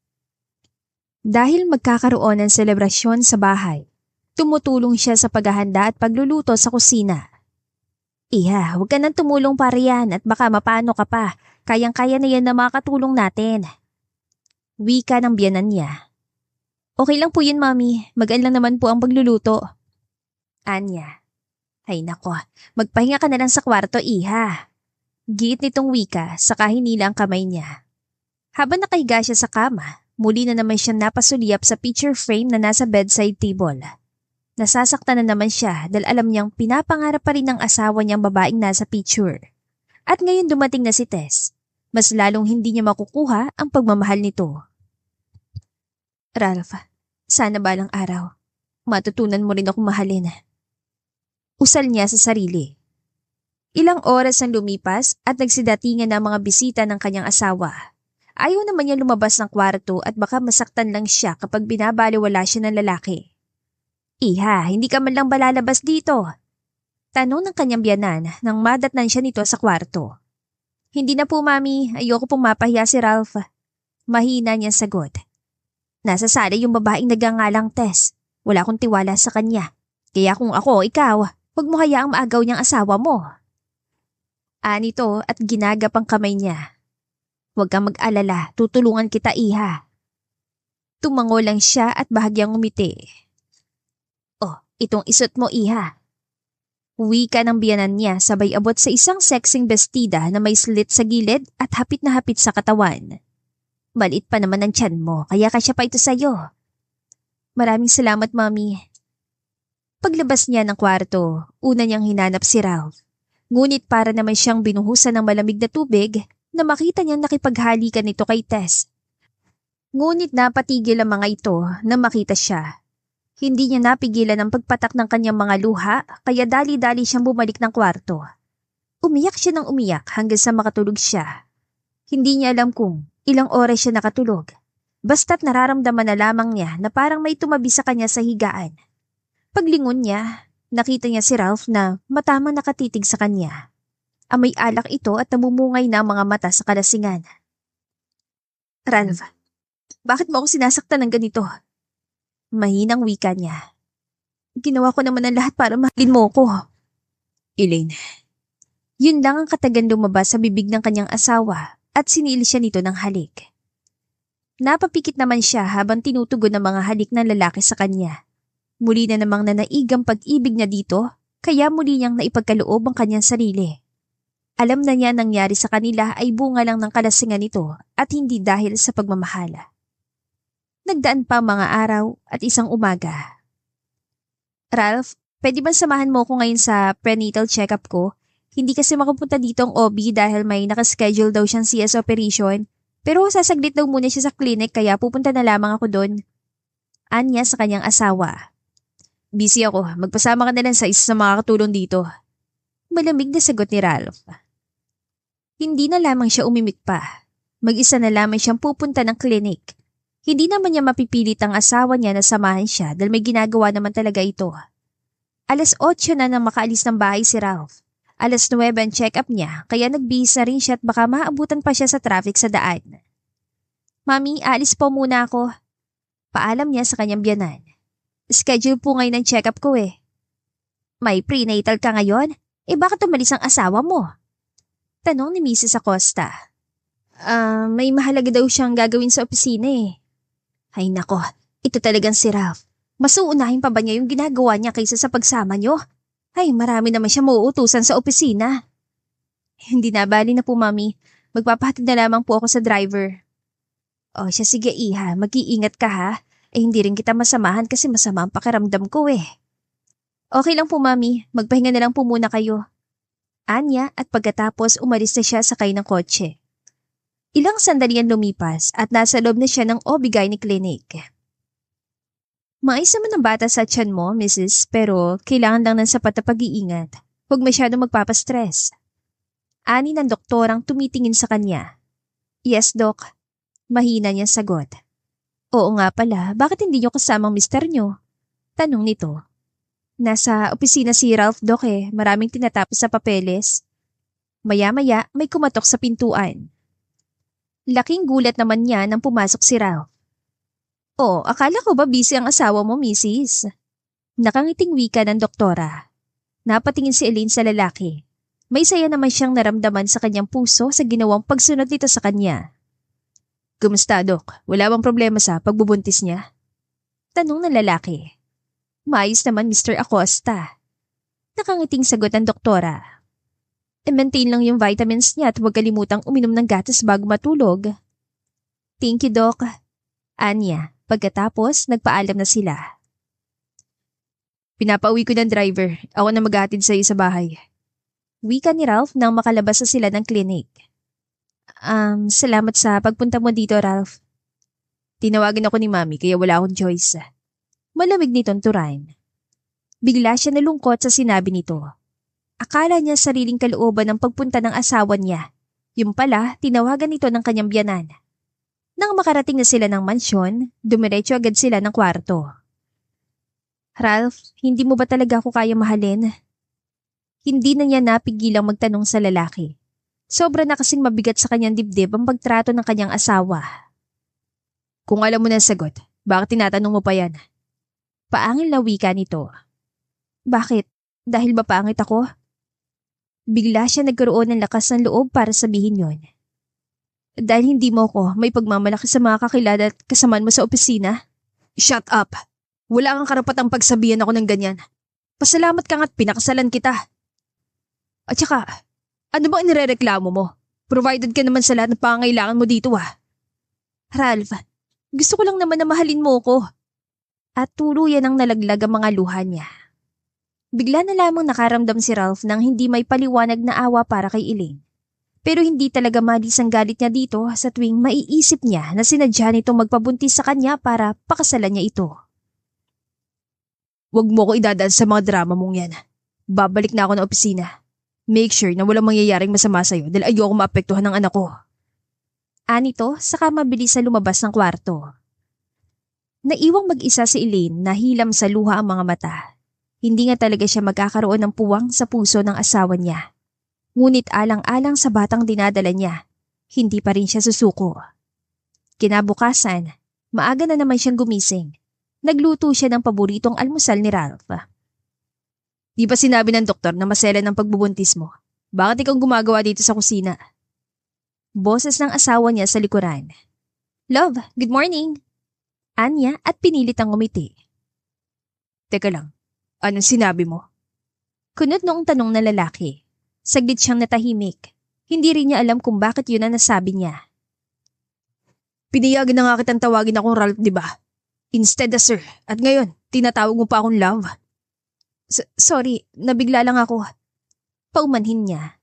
Dahil magkakaroon ng selebrasyon sa bahay, tumutulong siya sa paghahanda at pagluluto sa kusina. Iha, huwag ka nang tumulong para yan at baka mapano ka pa. Kayang-kaya na yan na makakatulong natin. Wika ng biyanan niya. Okay lang po yun, Mami. Magaan lang naman po ang pagluluto. Anya. Ay nako, magpahinga ka na lang sa kwarto, Iha. Giit nitong wika saka hinila ang kamay niya. Habang nakahiga siya sa kama, muli na naman siyang napasulyap sa picture frame na nasa bedside table. Nasasaktan na naman siya dahil alam niyang pinapangarap pa rin ng asawa niyang babaeng nasa picture. At ngayon dumating na si Tess, mas lalong hindi niya makukuha ang pagmamahal nito. Ralph, sana balang araw, matutunan mo rin akong mahalin. Usal niya sa sarili. Ilang oras ang lumipas at nagsidatingan na mga bisita ng kanyang asawa. Ayaw naman niya lumabas ng kwarto at baka masaktan lang siya kapag binabaliwala siya ng lalaki. Iha, hindi ka man lang balalabas dito? Tanong ng kanyang biyanan nang madatnan siya nito sa kwarto. Hindi na po, Mami. Ayoko pong mapahiya si Ralph. Mahina niyang sagot. Nasa sala yung babaeng nagangalang Tess. Wala akong tiwala sa kanya. Kaya kung ako, ikaw, huwag mo hayaang maagaw niyang asawa mo. Anito at ginagap ang kamay niya. Huwag kang mag-alala, tutulungan kita, Iha. Tumango lang siya at bahagyang umiti. Oh, itong isot mo, Iha. Wika ng biyanan niya sabay abot sa isang sexing bestida na may slit sa gilid at hapit na hapit sa katawan. Maliit pa naman ang tiyan mo, kaya kasya pa ito sa'yo. Maraming salamat, Mami. Paglabas niya ng kwarto, una niyang hinanap si Ralph. Ngunit para naman siyang binuhusan ng malamig na tubig na makita niyang nakipaghalikan nito kay Tess. Ngunit napatigil ang mga ito na makita siya. Hindi niya napigilan ang pagpatak ng kanyang mga luha kaya dali-dali siyang bumalik ng kwarto. Umiyak siya ng umiyak hanggang sa makatulog siya. Hindi niya alam kung ilang oras siya nakatulog. Basta't nararamdaman na lamang niya na parang may tumabi sa kanya sa higaan. Paglingon niya, nakita niya si Ralph na matamang nakatitig sa kanya. Amoy alak ito at namumungay na ang mga mata sa kalasingan. Ralph, bakit mo ako sinasaktan ng ganito? Mahinang wika niya. Ginawa ko naman ang lahat para mahalin mo ko. Elaine. Yun lang ang katagan lumabas sa bibig ng kanyang asawa at sinili siya nito ng halik. Napapikit naman siya habang tinutugon ng mga halik ng lalaki sa kanya. Muli na namang nanaig ang pag-ibig niya dito, kaya muli niyang naipagkaloob ang kanyang sarili. Alam na niya nangyari sa kanila ay bunga lang ng kalasingan nito at hindi dahil sa pagmamahala. Nagdaan pa mga araw at isang umaga. Ralph, pwede ba samahan mo ko ngayon sa prenatal check-up ko? Hindi kasi makapunta dito ang OB dahil may nakaschedule daw siyang CS operation. Pero sasaglit daw muna siya sa clinic kaya pupunta na lamang ako doon. Anya sa kanyang asawa. Busy ako, magpasama ka na lang sa isa sa mga katulong dito. Malamig na sagot ni Ralph. Hindi na lamang siya umimik pa. Mag-isa na lamang siyang pupunta ng klinik. Hindi naman niya mapipilit ang asawa niya na samahan siya dahil may ginagawa naman talaga ito. 8:00 na nang makaalis ng bahay si Ralph. 9:00 ang check-up niya kaya nagbihis na rin siya at baka maabutan pa siya sa traffic sa daan. Mami, alis po muna ako. Paalam niya sa kanyang biyanan. Schedule po ngayon ang check-up ko eh. May prenatal ka ngayon? Bakit umalis ang asawa mo? Tanong ni Mrs. Acosta. May mahalaga daw siyang gagawin sa opisina eh. Ay nako, ito talagang si Ralph. Mas uunahin pa ba niya yung ginagawa niya kaysa sa pagsama niyo? Ay, marami naman siya mauutusan sa opisina. Hindi na, bali na po mami. Magpapahatid na lamang po ako sa driver. O siya, sige iha, mag-iingat ka ha. Hindi rin kita masamahan kasi masama ang pakiramdam ko eh. Okay lang po mami, magpahinga na lang po muna kayo. Anya at pagkatapos umalis na siya sakay ng kotse. Ilang sandali ang lumipas at nasa loob na siya ng OB-GYN clinic. Maayos naman ang bata sa tiyan mo, Mrs. Pero kailangan lang ng sapat na pag-iingat. Huwag masyadong magpapastress. Ani ng doktorang tumitingin sa kanya. Yes, Doc. Mahina niyang sagot. Oo nga pala, bakit hindi niyo kasamang mister niyo? Tanong nito. Nasa opisina si Ralph, Doc eh. Maraming tinatapos sa papeles. Maya-maya may kumatok sa pintuan. Laking gulat naman niya nang pumasok si Ralph. Oh, akala ko ba busy ang asawa mo, Mrs.? Nakangiting wika ng doktora. Napatingin si Elaine sa lalaki. May saya naman siyang naramdaman sa kanyang puso sa ginawang pagsunod nito sa kanya. Kumusta, Dok? Wala bang problema sa pagbubuntis niya? Tanong ng lalaki. Maayos naman, Mr. Acosta. Nakangiting sagot ng doktora. Maintain lang yung vitamins niya at huwag kalimutang uminom ng gatas bago matulog. Thank you, Doc. Anya. Pagkatapos, nagpaalam na sila. Pinapauwi ko ng driver. Ako na maghatid sa iyo sa bahay. Wika ni Ralph nang makalabas na sila ng klinik. Salamat sa pagpunta mo dito, Ralph. Tinawagan ako ni Mami kaya wala akong choice. Malamig nitong turan. Bigla siya nalungkot sa sinabi nito. Akala niya sariling kalooban ng pagpunta ng asawa niya. Yung pala, tinawagan nito ng kanyang biyanan. Nang makarating na sila ng mansyon, dumiretso agad sila ng kwarto. Ralph, hindi mo ba talaga ako kaya mahalin? Hindi na niya napigilang magtanong sa lalaki. Sobra na kasing mabigat sa kanyang dibdib ang pagtrato ng kanyang asawa. Kung alam mo na ang sagot, bakit tinatanong mo pa yan? Paangil na wika nito. Bakit? Dahil ba pangit ako? Bigla siya nagkaroon ng lakas ng loob para sabihin yon. Dahil hindi mo ko may pagmamalaki sa mga kakilala at kasamaan mo sa opisina? Shut up! Wala kang karapatang pagsabihan ako ng ganyan. Pasalamat ka nga't pinakasalan kita. At saka, ano bang inirereklamo mo? Provided ka naman sa lahat ng pangangailangan mo dito Ralph, gusto ko lang naman na mahalin mo ko. At tuluyan ang nalaglag ang mga luha niya. Bigla na lamang nakaramdam si Ralph ng hindi may paliwanag na awa para kay Elaine. Pero hindi talaga malis ang galit niya dito sa tuwing maiisip niya na sinadya nitong magpabuntis sa kanya para pakasalan niya ito. Huwag mo ko idadaan sa mga drama mong yan. Babalik na ako ng opisina. Make sure na walang mangyayaring masama sa'yo dahil ayoko maapektuhan ng anak ko. Anito, saka mabilis na lumabas ng kwarto. Naiwang mag-isa si Elaine na hilam sa luha ang mga mata. Hindi nga talaga siya magkakaroon ng puwang sa puso ng asawa niya. Ngunit alang-alang sa batang dinadala niya, hindi pa rin siya susuko. Kinabukasan, maaga na naman siyang gumising. Nagluto siya ng paboritong almusal ni Ralph. Di ba sinabi ng doktor na maselan ang pagbubuntis mo? Bakit ikaw gumagawa dito sa kusina? Boses ng asawa niya sa likuran. Love, good morning! Anya at pinilit ang ngumiti. Teka lang, anong sinabi mo? Kunot noong tanong ng lalaki. Saglit siyang natahimik. Hindi rin niya alam kung bakit yun ang nasabi niya. Pinayagan na nga kitang tawagin akong Ralph, di ba? Instead sir, at ngayon, tinatawag mo pa akong love. Sorry, nabigla lang ako. Paumanhin niya.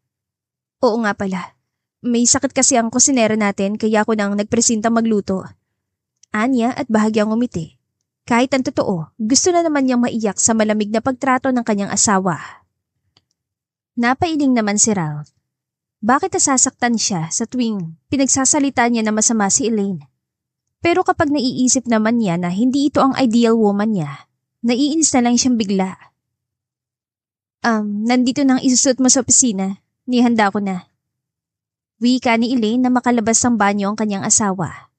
Oo nga pala. May sakit kasi ang kusinera natin kaya ako nang nagpresenta magluto. Anya at bahagyang umiti. Kahit ang totoo, gusto na naman niyang maiyak sa malamig na pagtrato ng kanyang asawa. Napailing naman si Ralph. Bakit nasasaktan siya sa tuwing pinagsasalita niya na masama si Elaine? Pero kapag naiisip naman niya na hindi ito ang ideal woman niya, naiinis na lang siyang bigla. Nandito nang isusot mo sa opisina. Nihanda ko na. Wika ni Elaine na makalabas ng banyo ang kanyang asawa.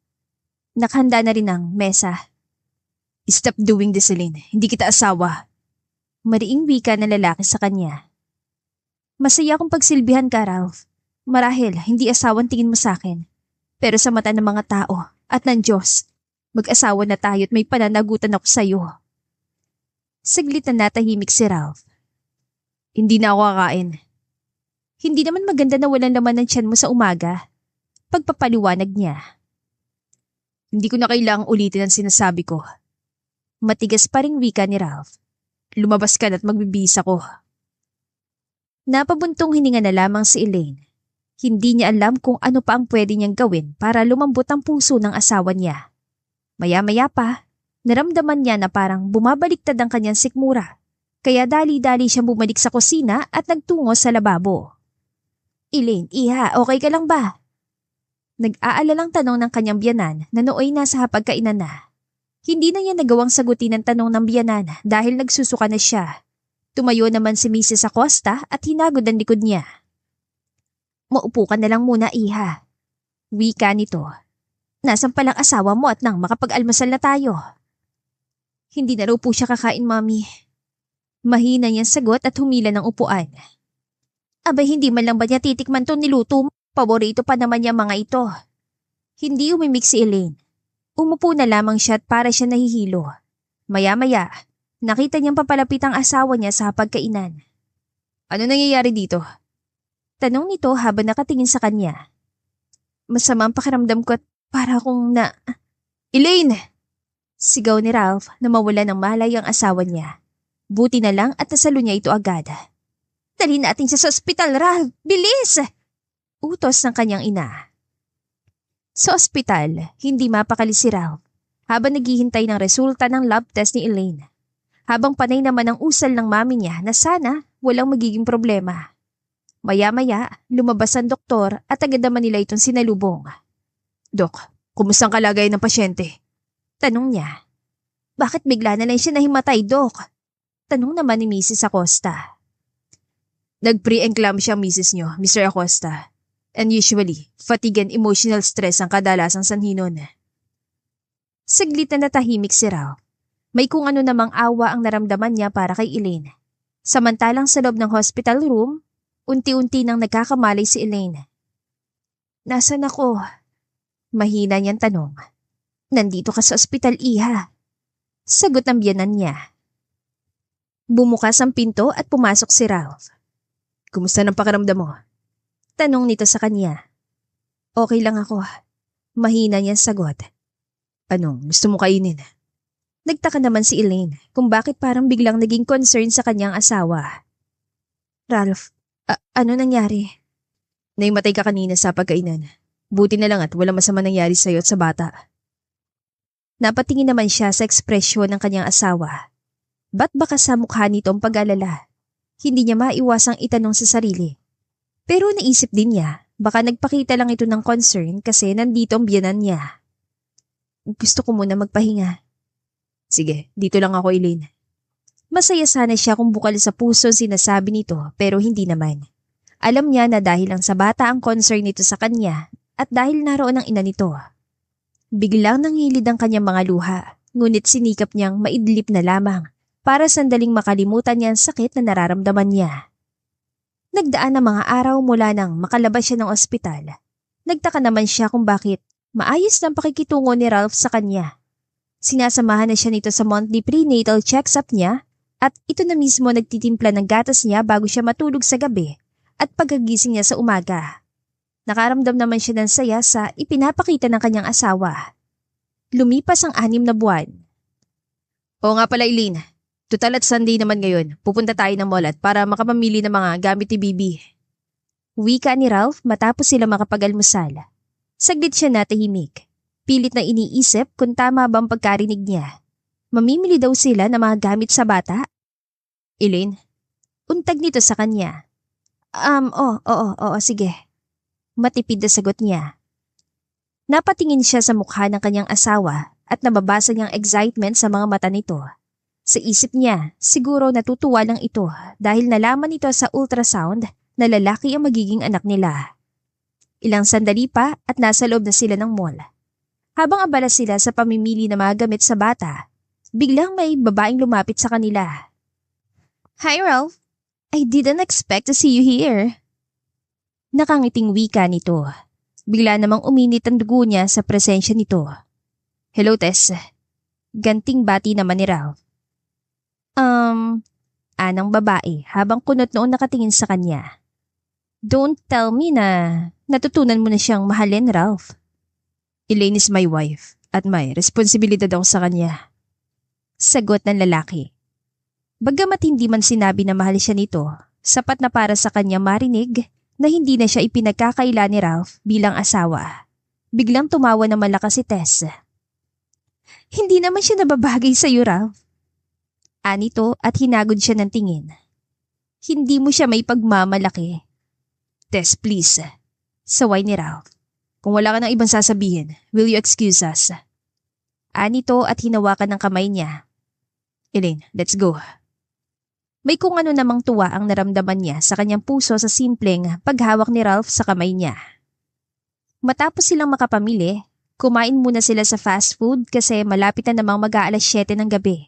Nakahanda na rin ang mesa. Stop doing this, Elaine. Hindi kita asawa. Mariing wika na lalaki sa kanya. Masaya akong pagsilbihan ka, Ralph. Marahil, hindi asawang tingin mo sa akin. Pero sa mata ng mga tao at ng Diyos, mag-asawa na tayo at may pananagutan ako sa'yo. Saglit na natahimik si Ralph. Hindi na ako kakain. Hindi naman maganda na walang laman ng tiyan mo sa umaga. Pagpapaliwanag niya. Hindi ko na kailangang ulitin ang sinasabi ko. Matigas pa ring wika ni Ralph. Lumabas ka na at magbibihis ako. Napabuntong hininga na lamang si Elaine. Hindi niya alam kung ano pa ang pwede niyang gawin para lumambot ang puso ng asawa niya. Maya-maya pa, naramdaman niya na parang bumabaliktad ang kanyang sikmura. Kaya dali-dali siyang bumalik sa kusina at nagtungo sa lababo. Elaine, iha, okay ka lang ba? Nag-aalalang tanong ng kanyang biyanan na nooy nasa hapagkainan na. Hindi na niya nagawang sagutin ang tanong ng biyanan dahil nagsusuka na siya. Tumayo naman si Mrs. Acosta at hinagod ang likod niya. Maupo ka na lang muna, iha. Wika nito. Nasaan palang asawa mo at nang makapag-almusal na tayo? Hindi na raw po siya kakain, Mami. Mahina niyang sagot at humila ng upuan. Abay, hindi man lang ba niya titikman to niluto mo? Paborito pa naman niya mga ito. Hindi umimik si Elaine. Umupo na lamang siya at para siya nahihilo. Maya-maya, nakita niyang papalapit ang asawa niya sa hapagkainan. Ano nangyayari dito? Tanong nito habang nakatingin sa kanya. Masama ang pakiramdam ko at para akong na... Elaine! Sigaw ni Ralph na mawala ng malay ang asawa niya. Buti na lang at nasalo niya ito agad. Dali natin siya sa ospital, Ralph! Bilis! Utos ng kanyang ina. Sa ospital, hindi mapakali si Ralph habang naghihintay ng resulta ng lab test ni Elaine. Habang panay naman ang usal ng mami niya na sana walang magiging problema. Maya-maya, lumabas ang doktor at agad naman nila itong sinalubong. Dok, kumusta ang kalagayan ng pasyente? Tanong niya. Bakit bigla na lang siya nahimatay, Dok? Tanong naman ni Mrs. Acosta. Nag-pre-enclampsia ang misis niyo, Mr. Acosta. And usually, fatigue and emotional stress ang kadalasang sanhi nun. Saglit na natahimik si Ralph. May kung ano namang awa ang naramdaman niya para kay Elaine. Samantalang sa loob ng hospital room, unti-unti nang nagkakamalay si Elaine. Nasaan ako? Mahina niyang tanong. Nandito ka sa ospital, iha. Sagot ng biyanan niya. Bumukas ang pinto at pumasok si Ralph. Kumusta ng pakiramdam mo? Tanong nito sa kanya. Okay lang ako. Mahina niyang sagot. Anong gusto mo kainin? Nagtaka naman si Elaine kung bakit parang biglang naging concern sa kanyang asawa. Ralph, ano nangyari? Naimatay ka kanina sa pagkainan. Buti na lang at walang masama nangyari sa'yo at sa bata. Napatingin naman siya sa ekspresyon ng kanyang asawa. Ba't baka sa mukha nito ang pag-alala? Hindi niya maiwasang itanong sa sarili. Pero naisip din niya, baka nagpakita lang ito ng concern kasi nandito ang biyanan niya. Gusto ko muna magpahinga. Sige, dito lang ako, Elaine. Masaya sana siya kung bukal sa puso sinasabi nito pero hindi naman. Alam niya na dahil lang sa bata ang concern nito sa kanya at dahil naroon ang ina nito. Biglang nanghilid ang kanyang mga luha, ngunit sinikap niyang maidlip na lamang para sandaling makalimutan niya ang sakit na nararamdaman niya. Nagdaan ang mga araw mula nang makalabas siya ng ospital. Nagtaka naman siya kung bakit maayos ng pakikitungo ni Ralph sa kanya. Sinasamahan na siya nito sa monthly prenatal checks-up niya at ito na mismo nagtitimpla ng gatas niya bago siya matulog sa gabi at pagkagising niya sa umaga. Nakaramdam naman siya ng saya sa ipinapakita ng kanyang asawa. Lumipas ang 6 na buwan. Oo nga pala, Elaine. Total at Sunday naman ngayon. Pupunta tayo ng mall at para makapamili ng mga gamit ni Bibi. Wika ni Ralph matapos sila makapag-almusal. Saglit siya natahimik. Pilit na iniisip kung tama ba ang pagkarinig niya. Mamimili daw sila ng mga gamit sa bata? Elaine? Untag nito sa kanya. Oo, sige. Matipid na sagot niya. Napatingin siya sa mukha ng kanyang asawa at nababasa niyang excitement sa mga mata nito. Sa isip niya, siguro natutuwa lang ito dahil nalaman nito sa ultrasound na lalaki ang magiging anak nila. Ilang sandali pa at nasa loob na sila ng mall. Habang abala sila sa pamimili ng mga gamit sa bata, biglang may babaeng lumapit sa kanila. Hi Ralph, I didn't expect to see you here. Nakangiting wika nito. Bigla namang uminit ang dugo niya sa presensya nito. Hello Tess. Ganting bati naman ni Ralph. Anang babae habang kunot noon nakatingin sa kanya. Don't tell me na natutunan mo na siyang mahalin, Ralph. Elaine is my wife at may responsibilidad ako sa kanya. Sagot ng lalaki. Bagamat hindi man sinabi na mahal siya nito, sapat na para sa kanya marinig na hindi na siya ipinagkakaila ni Ralph bilang asawa. Biglang tumawa na malakas si Tess. Hindi naman siya nababagay sa iyo, Ralph. Anito at hinagod siya ng tingin. Hindi mo siya may pagmamalaki. Tess, please. Saway ni Ralph. Kung wala ka ng ibang sasabihin, will you excuse us? Anito at hinawakan ng kamay niya. Elaine, let's go. May kung ano namang tuwa ang naramdaman niya sa kanyang puso sa simpleng paghawak ni Ralph sa kamay niya. Matapos silang makapamili, kumain muna sila sa fast food kasi malapit na namang mag-aalas 7 ng gabi.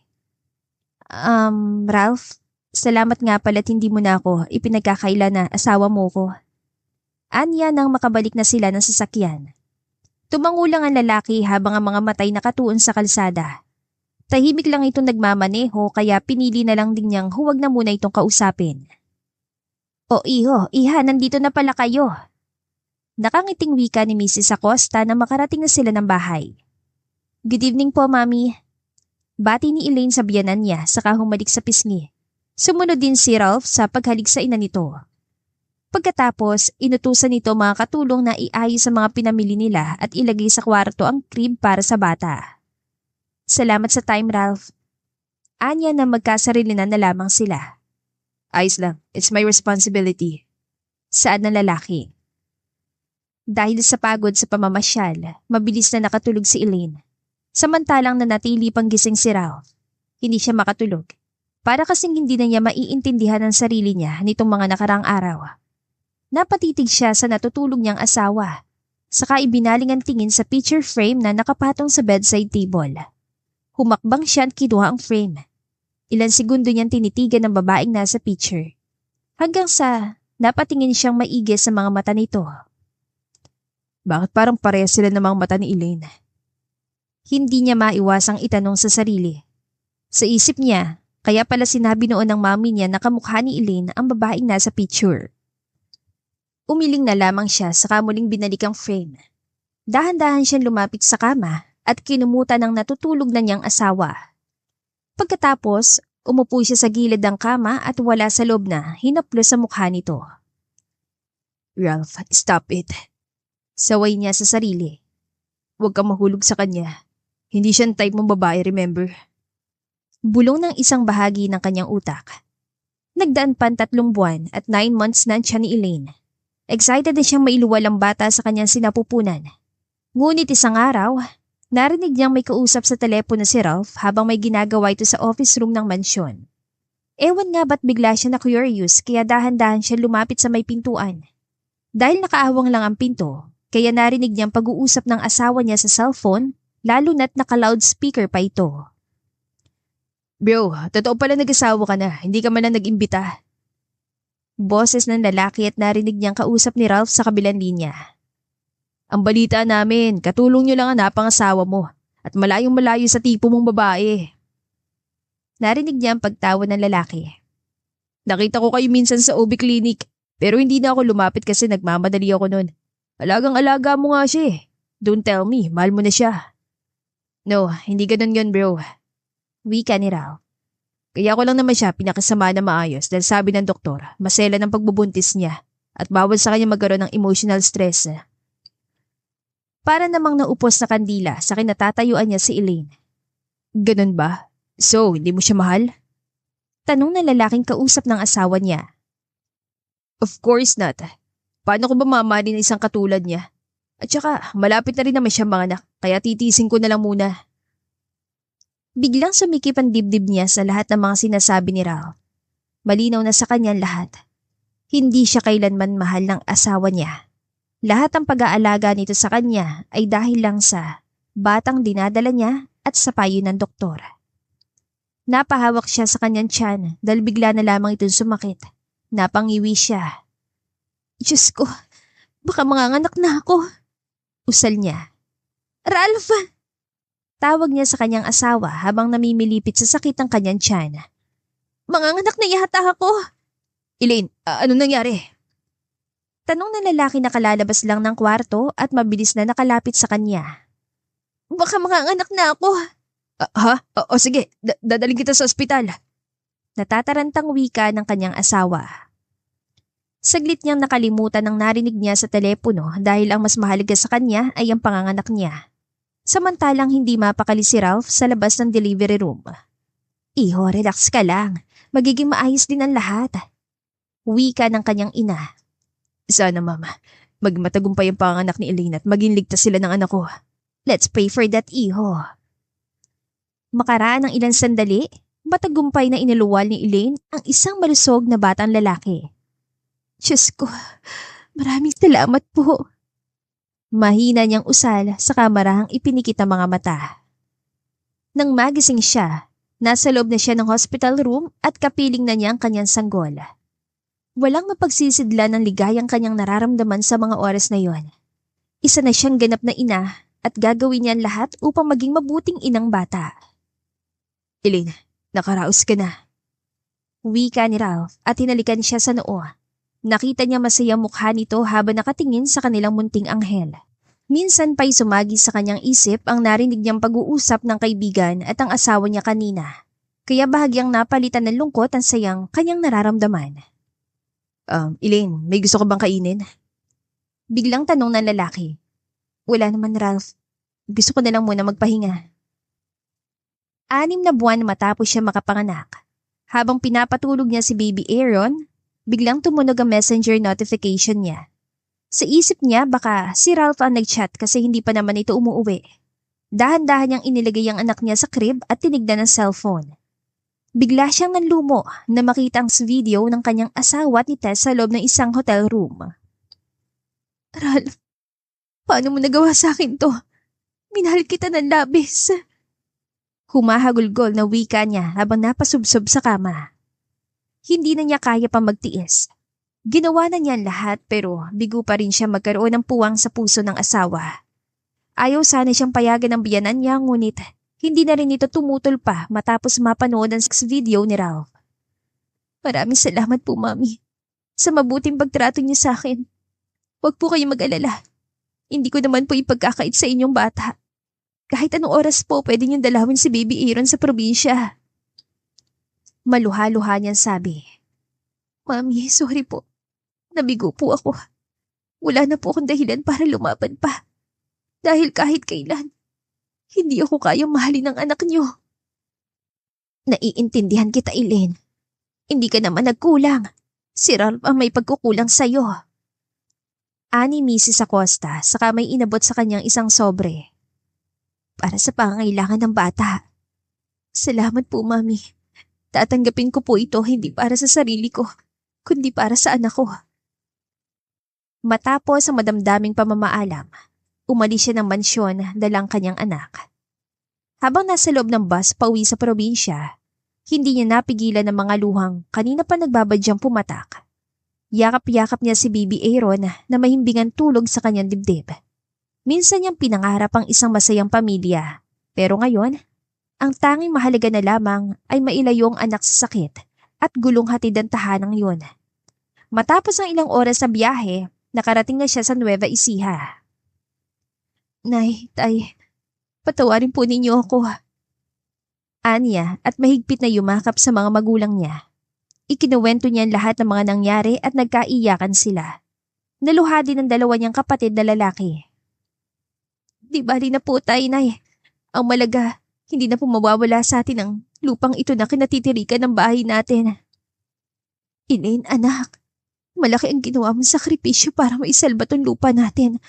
Ralph, salamat nga pala't hindi mo na ako ipinagkakaila na asawa mo ko. Anya nang makabalik na sila ng sasakyan. Tumangulang ang lalaki habang ang mga matay nakatuon sa kalsada. Tahimik lang itong nagmamaneho kaya pinili na lang din niyang huwag na muna itong kausapin. O iha, nandito na pala kayo. Nakangiting wika ni Mrs. Acosta na makarating na sila ng bahay. Good evening po, Mami. Bati ni Elaine sa biyanan niya saka humalik sa pisngi. Sumunod din si Ralph sa paghalik sa ina nito. Pagkatapos, inutusan nito mga katulong na iayos sa mga pinamili nila at ilagay sa kwarto ang crib para sa bata. Salamat sa time, Ralph. Anya na magkasarilinan na lamang sila. Ayos lang, it's my responsibility. Saad ng lalaki. Dahil sa pagod sa pamamasyal, mabilis na nakatulog si Elaine. Samantalang nanatili pang gising si Ralph. Hindi siya makatulog. Para kasing hindi na niya maiintindihan ang sarili niya nitong mga nakarang araw. Napatitig siya sa natutulog niyang asawa. Saka ibinaling ang tingin sa picture frame na nakapatong sa bedside table. Humakbang siya at kinuha ang frame. Ilan segundo niyang tinitigan ng babaeng nasa picture. Hanggang sa napatingin siyang maigi sa mga mata nito. Bakit parang parehas sila ng mga mata ni Elaine? Hindi niya maiwasang itanong sa sarili. Sa isip niya, kaya pala sinabi noon ng mami niya na kamukha ni Elaine ang babaeng nasa picture. Umiling na lamang siya saka muling binalik ang frame. Dahan-dahan siyang lumapit sa kama at kinumutan ng natutulog na niyang asawa. Pagkatapos, umupo siya sa gilid ng kama at wala sa loob na hinaplos sa mukha nito. Ralph, stop it. Saway niya sa sarili. Huwag kang mahulog sa kanya. Hindi siya type mong babae, remember? Bulong ng isang bahagi ng kanyang utak. Nagdaan pa 3 buwan at 9 months na siya ni Elaine. Excited na siyang mailuwal ang bata sa kanyang sinapupunan. Ngunit isang araw, narinig niyang may kausap sa telepono si Ralph habang may ginagawa ito sa office room ng mansyon. Ewan nga ba't bigla siya na curious kaya dahan-dahan siya lumapit sa may pintuan. Dahil nakaawang lang ang pinto, kaya narinig niyang pag-uusap ng asawa niya sa cellphone, lalo na't naka-loudspeaker pa ito. Bro, totoo pala nag-asawa ka na, hindi ka man lang nag-imbita. Boses ng lalaki at narinig niyang kausap ni Ralph sa kabilang linya. Ang balita namin, katulong niyo lang ang napangasawa mo at malayong-malayo sa tipo mong babae. Narinig niya ang pagtawa ng lalaki. Nakita ko kayo minsan sa OB Clinic pero hindi na ako lumapit kasi nagmamadali ako nun. Alagang-alaga mo nga siya eh. Don't tell me, mahal mo na siya. No, hindi ganun yun bro. Wika ni Ralph. Kaya ko lang naman siya pinakasama na maayos dahil sabi ng doktor, masela ng pagbubuntis niya at bawal sa kanya magkaroon ng emotional stress. Para namang naupos na kandila sa kinatatayuan niya si Elaine. Ganun ba? So, hindi mo siya mahal? Tanong ng lalaking kausap ng asawa niya. Of course not. Paano ko ba mamali ng isang katulad niya? At saka, malapit na rin naman siya mga anak, kaya titiisin ko na lang muna. Biglang sumikip ang dibdib niya sa lahat ng mga sinasabi ni Ralph. Malinaw na sa kanya lahat. Hindi siya kailanman mahal ng asawa niya. Lahat ng pag-aalaga nito sa kanya ay dahil lang sa batang dinadala niya at sa payo ng doktor. Napahawak siya sa kanyang tiyan dahil bigla na lamang itong sumakit. Napangiwi siya. Diyos ko, baka manganganak na ako. Usal niya. Ralph! Tawag niya sa kanyang asawa habang namimilipit sa sakit ng kanyang tiyan. Manganganak na yata ako. Elaine, ano nangyari? Tanong ng lalaki na kalalabas lang ng kwarto at mabilis na nakalapit sa kanya. Baka manganganak na ako. O sige, dadaling kita sa ospital. Natatarantang wika ng kanyang asawa. Saglit niyang nakalimutan ang narinig niya sa telepono dahil ang mas mahalaga sa kanya ay ang panganganak niya. Samantalang hindi mapakali si Ralph sa labas ng delivery room. Iho, relax ka lang. Magiging maayos din ang lahat. Wika ng kanyang ina. Sana mama, magmatagumpay ang panganak ni Elaine at maging ligtas sila ng anak ko. Let's pray for that, iho. Makaraan ng ilang sandali, matagumpay na iniluwal ni Elaine ang isang malusog na batang lalaki. Diyos ko, maraming salamat po. Mahina niyang usal sa kamarahang ipinikit ang mga mata. Nang magising siya, nasa loob na siya ng hospital room at kapiling na niya ang kanyang sanggol. Walang mapagsisidla ng ligayang kanyang nararamdaman sa mga oras na yon. Isa na siyang ganap na ina at gagawin niya ang lahat upang maging mabuting inang bata. Elaine, nakaraos ka na. Wika ni Ralph at hinalikan siya sa noo. Nakita niya masayang mukha nito habang nakatingin sa kanilang munting anghel. Minsan pa'y sumagi sa kanyang isip ang narinig niyang pag-uusap ng kaibigan at ang asawa niya kanina. Kaya bahagyang napalitan ng lungkot ang sayang kanyang nararamdaman. Elaine, may gusto ka bang kainin? Biglang tanong ng lalaki. Wala naman, Ralph. Gusto ko na lang muna magpahinga. 6 na buwan matapos siya makapanganak. Habang pinapatulog niya si baby Aaron, biglang tumunog ang messenger notification niya. Sa isip niya baka si Ralph ang nag-chat kasi hindi pa naman ito umuuwi. Dahan-dahan niyang inilagay ang anak niya sa crib at tinignan ng cellphone. Bigla siyang nanlumo na makita ang video ng kanyang asawa at ni Tess sa loob ng isang hotel room. Ralph, paano mo nagawa sa akin to? Minahal kita ng labis. Humahagulgol na wika niya habang napasubsob sa kama. Hindi na niya kaya pa magtiis. Ginawa na niya ang lahat pero bigo pa rin siya magkaroon ng puwang sa puso ng asawa. Ayaw sana siyang payagan ng biyanan niya ngunit hindi na rin ito tumutol pa matapos mapanood ang sex video ni Ralph. Maraming salamat po, Mami, sa mabuting pagtrato niyo sa akin. Huwag po kayong mag-alala. Hindi ko naman po ipagkakait sa inyong bata. Kahit anong oras po pwede niyong dalawin si Baby Aaron sa probinsya. Maluha-luha niyang sabi. Mami, sorry po. Nabigo po ako. Wala na po akong dahilan para lumaban pa. Dahil kahit kailan, hindi ako kayang mahalin ng anak niyo. Naiintindihan kita, Elaine. Hindi ka naman nagkulang. Si Ralph ang may pagkukulang sa'yo. Ani Mrs. Acosta saka may inabot sa kanyang isang sobre. Para sa pangangailangan ng bata. Salamat po, Mami. Tatanggapin ko po ito hindi para sa sarili ko, kundi para sa anak ko. Matapos ang madamdaming pamamaalam, umalis siya ng mansyon dalang kanyang anak. Habang nasa loob ng bus pauwi sa probinsya, hindi niya napigilan ng mga luhang kanina pa nagbabadyang pumatak. Yakap-yakap niya si Baby Aaron na mahimbingan tulog sa kanyang dibdib. Minsan niyang pinangarap ang isang masayang pamilya, pero ngayon, ang tanging mahalaga na lamang ay mailayo ang anak sa sakit at gulong hatid ang tahanang yun. Matapos ang ilang oras na biyahe, nakarating na siya sa Nueva Ecija. Nay, tay, patawarin po ninyo ako. Anya at mahigpit na yumakap sa mga magulang niya. Ikinuwento niya ang lahat ng mga nangyari at nagkaiyakan sila. Naluha din ang dalawa niyang kapatid na lalaki. Di bali na po tayo, Nay. Ang malaga, hindi na po mawawala sa atin ang lupang ito na kinatitirikan ng bahay natin. Elaine, anak, Malaki ang ginawa mong sakripisyo para maisalba tong lupa natin.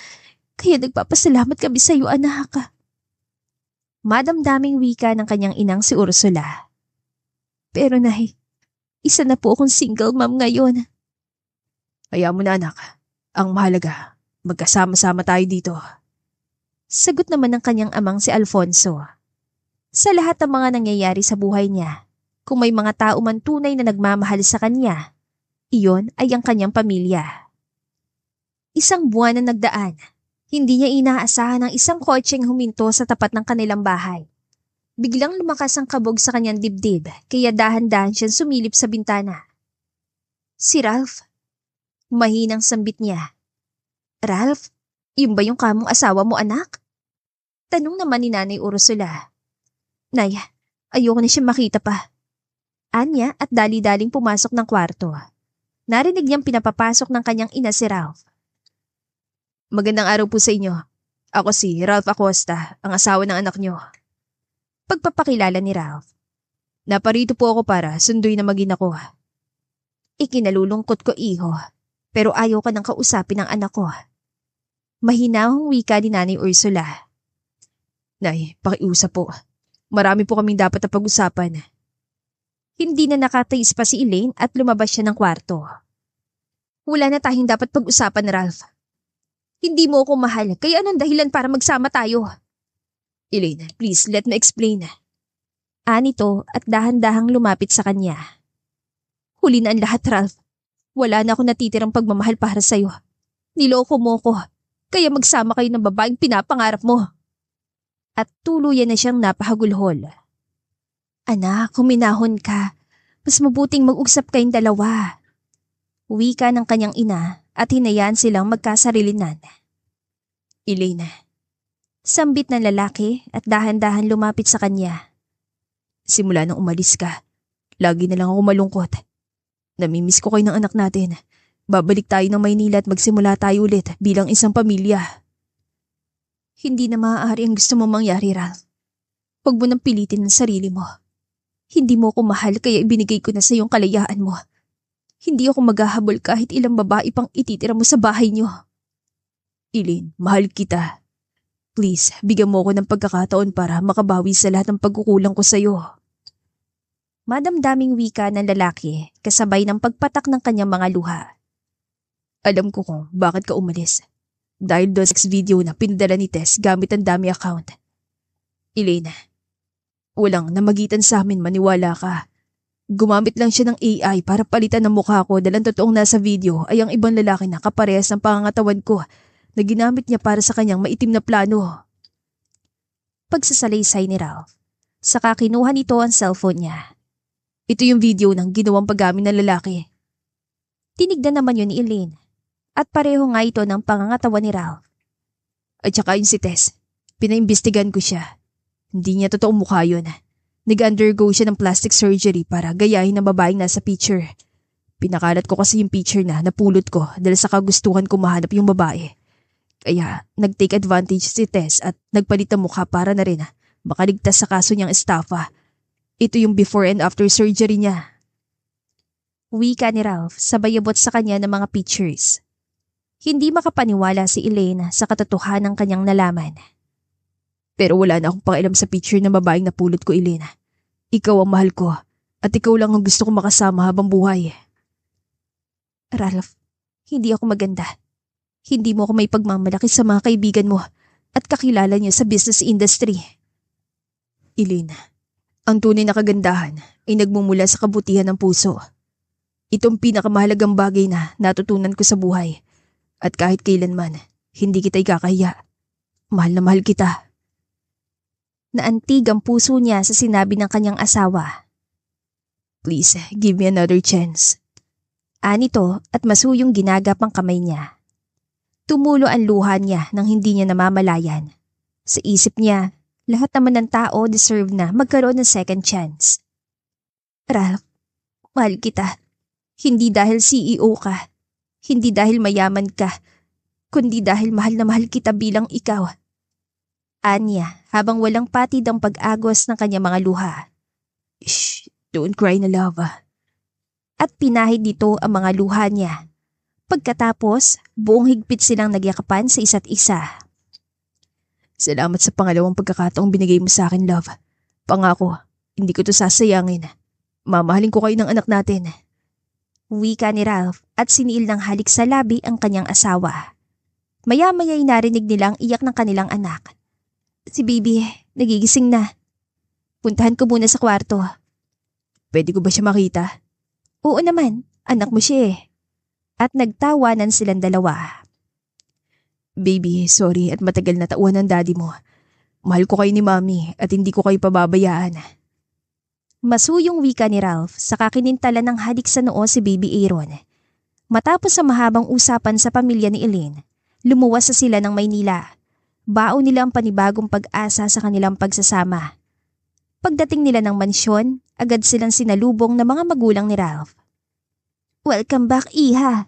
Kaya nagpapasalamat kami sa iyo, anak. Madamdaming wika ng kanyang inang si Ursula. Pero Nay, isa na po akong single mom ngayon. Hayaan mo na anak. Ang mahalaga, magkasama-sama tayo dito. Sagot naman ng kanyang amang si Alfonso. Sa lahat ng mga nangyayari sa buhay niya, kung may mga tao man tunay na nagmamahal sa kanya, iyon ay ang kanyang pamilya. Isang buwan na nagdaan, hindi niya inaasahan ang isang kotseng huminto sa tapat ng kanilang bahay. Biglang lumakas ang kabog sa kanyang dibdib, kaya dahan-dahan siyang sumilip sa bintana. Si Ralph. Mahinang sambit niya. Ralph, yun ba yung kamong asawa mo, anak? Tanong naman ni Nanay Ursula. Nay, ayoko na siya makita pa. Anya at dali-daling pumasok ng kwarto. Narinig niyang pinapapasok ng kanyang ina si Ralph. Magandang araw po sa inyo. Ako si Ralph Acosta, ang asawa ng anak niyo. Pagpapakilala ni Ralph. Naparito po ako para sunduin na mag-ina ko. Ikinalulungkot ko, iho, pero ayaw ka nang kausapin ng anak ko. Mahinahong wika ni Nanay Ursula. Nay, pakiusap po. Marami po kaming dapat na pag-usapan. Hindi na nakatiis pa si Elaine at lumabas siya ng kwarto. Wala na tayong dapat pag-usapan, Ralph. Hindi mo ako mahal, kaya anong dahilan para magsama tayo? Elaine, please let me explain. Anito at dahan-dahang lumapit sa kanya. Huli na ang lahat, Ralph. Wala na ako natitirang pagmamahal para sa'yo. Niloko mo ko, kaya magsama kayo ng babaeng pinapangarap mo. At tuluyan na siyang napahagulhol. Anak, huminahon ka. Mas mabuting mag-usap kayong dalawa. Wika ng kanyang ina at hinayaan silang magkasarilinan. Elaine. Sambit ng lalaki at dahan-dahan lumapit sa kanya. Simula nang umalis ka, lagi na lang ako malungkot. Namimiss ko kayo ng anak natin. Babalik tayo ng Maynila at magsimula tayo ulit bilang isang pamilya. Hindi na maaari ang gusto mo mangyari, Ralph. Huwag mo nang pilitin ang sarili mo. Hindi mo ako mahal kaya ibinigay ko na sa iyong kalayaan mo. Hindi ako maghahabol kahit ilang babae pang ititira mo sa bahay niyo. Elaine, mahal kita. Please, bigyan mo ako ng pagkakataon para makabawi sa lahat ng pagkukulang ko sa iyo. Madamdaming wika ng lalaki kasabay ng pagpatak ng kanyang mga luha. Alam ko kung bakit ka umalis. Dahil doon sa video na pinadala ni Tess gamit ang dummy account. Elaine, walang namagitan sa amin, maniwala ka. Gumamit lang siya ng AI para palitan ng mukha ko dahil ang totoong nasa video ay ang ibang lalaki na kaparehas ng pangangatawan ko na ginamit niya para sa kanyang maitim na plano. Pagsasalaysay ni Ralph. Saka kinuha nito ang cellphone niya. Ito yung video ng ginawang paggamit ng lalaki. Tinignan naman yun ni Elaine. At pareho nga ito ng pangangatawan ni Ralph. At saka yung si Tess, pinaimbestigan ko siya. Hindi niya totoong mukha yun. Nag-undergo siya ng plastic surgery para gayahin ng babaeng nasa picture. Pinakalat ko kasi yung picture na napulot ko dahil sa kagustuhan ko mahanap yung babae. Kaya nag-take advantage si Tess at nagpalit ng mukha para na rin makaligtas sa kaso niyang estafa. Ito yung before and after surgery niya. Wika ni Ralph sabay abot sa kanya ng mga pictures. Hindi makapaniwala si Elaine sa katotohanan ng kanyang nalaman. Pero wala na akong pakialam sa picture ng babaeng napulot ko, Elaine. Ikaw ang mahal ko at ikaw lang ang gusto kong makasama habang buhay. Ralph, hindi ako maganda. Hindi mo ako may pagmamalaki sa mga kaibigan mo at kakilala niyo sa business industry. Elaine, ang tunay na kagandahan ay nagmumula sa kabutihan ng puso. Itong pinakamahalagang bagay na natutunan ko sa buhay. At kahit kailanman, hindi kita ikakahiya. Mahal na mahal kita. Naantig ang puso niya sa sinabi ng kanyang asawa. Please, give me another chance. Anito at masuyong ginagap ang kamay niya. Tumulo ang luha niya nang hindi niya namamalayan. Sa isip niya, lahat naman ng tao deserve na magkaroon ng second chance. Ralph, mahal kita. Hindi dahil CEO ka. Hindi dahil mayaman ka, kundi dahil mahal na mahal kita bilang ikaw. Anya, habang walang patid ang pag-agos ng kanyang mga luha. Shh, don't cry na love. At pinahid nito ang mga luha niya. Pagkatapos, buong higpit silang nagyakapan sa isa't isa. Salamat sa pangalawang pagkakataong binigay mo sa akin, love. Pangako, hindi ko to sasayangin. Mamahalin ko kayo ng anak natin. Wika ni Ralph at siniil ng halik sa labi ang kanyang asawa. Maya-maya'y narinig nilang iyak ng kanilang anak. Si Bibi, nagigising na. Puntahan ko muna sa kwarto. Pwede ko ba siya makita? Oo naman, anak mo siya eh. At nagtawanan silang dalawa. Baby, sorry at matagal na tauhan ng daddy mo. Mahal ko kayo ni Mami at hindi ko kayo pababayaan. Masuyong wika ni Ralph sa kakinintalan ng halik sa noo si Baby Aaron. Matapos ang mahabang usapan sa pamilya ni Elaine, lumuwas sa sila ng Maynila. Baon nila ang panibagong pag-asa sa kanilang pagsasama. Pagdating nila ng mansyon, agad silang sinalubong ng mga magulang ni Ralph. Welcome back, Iha.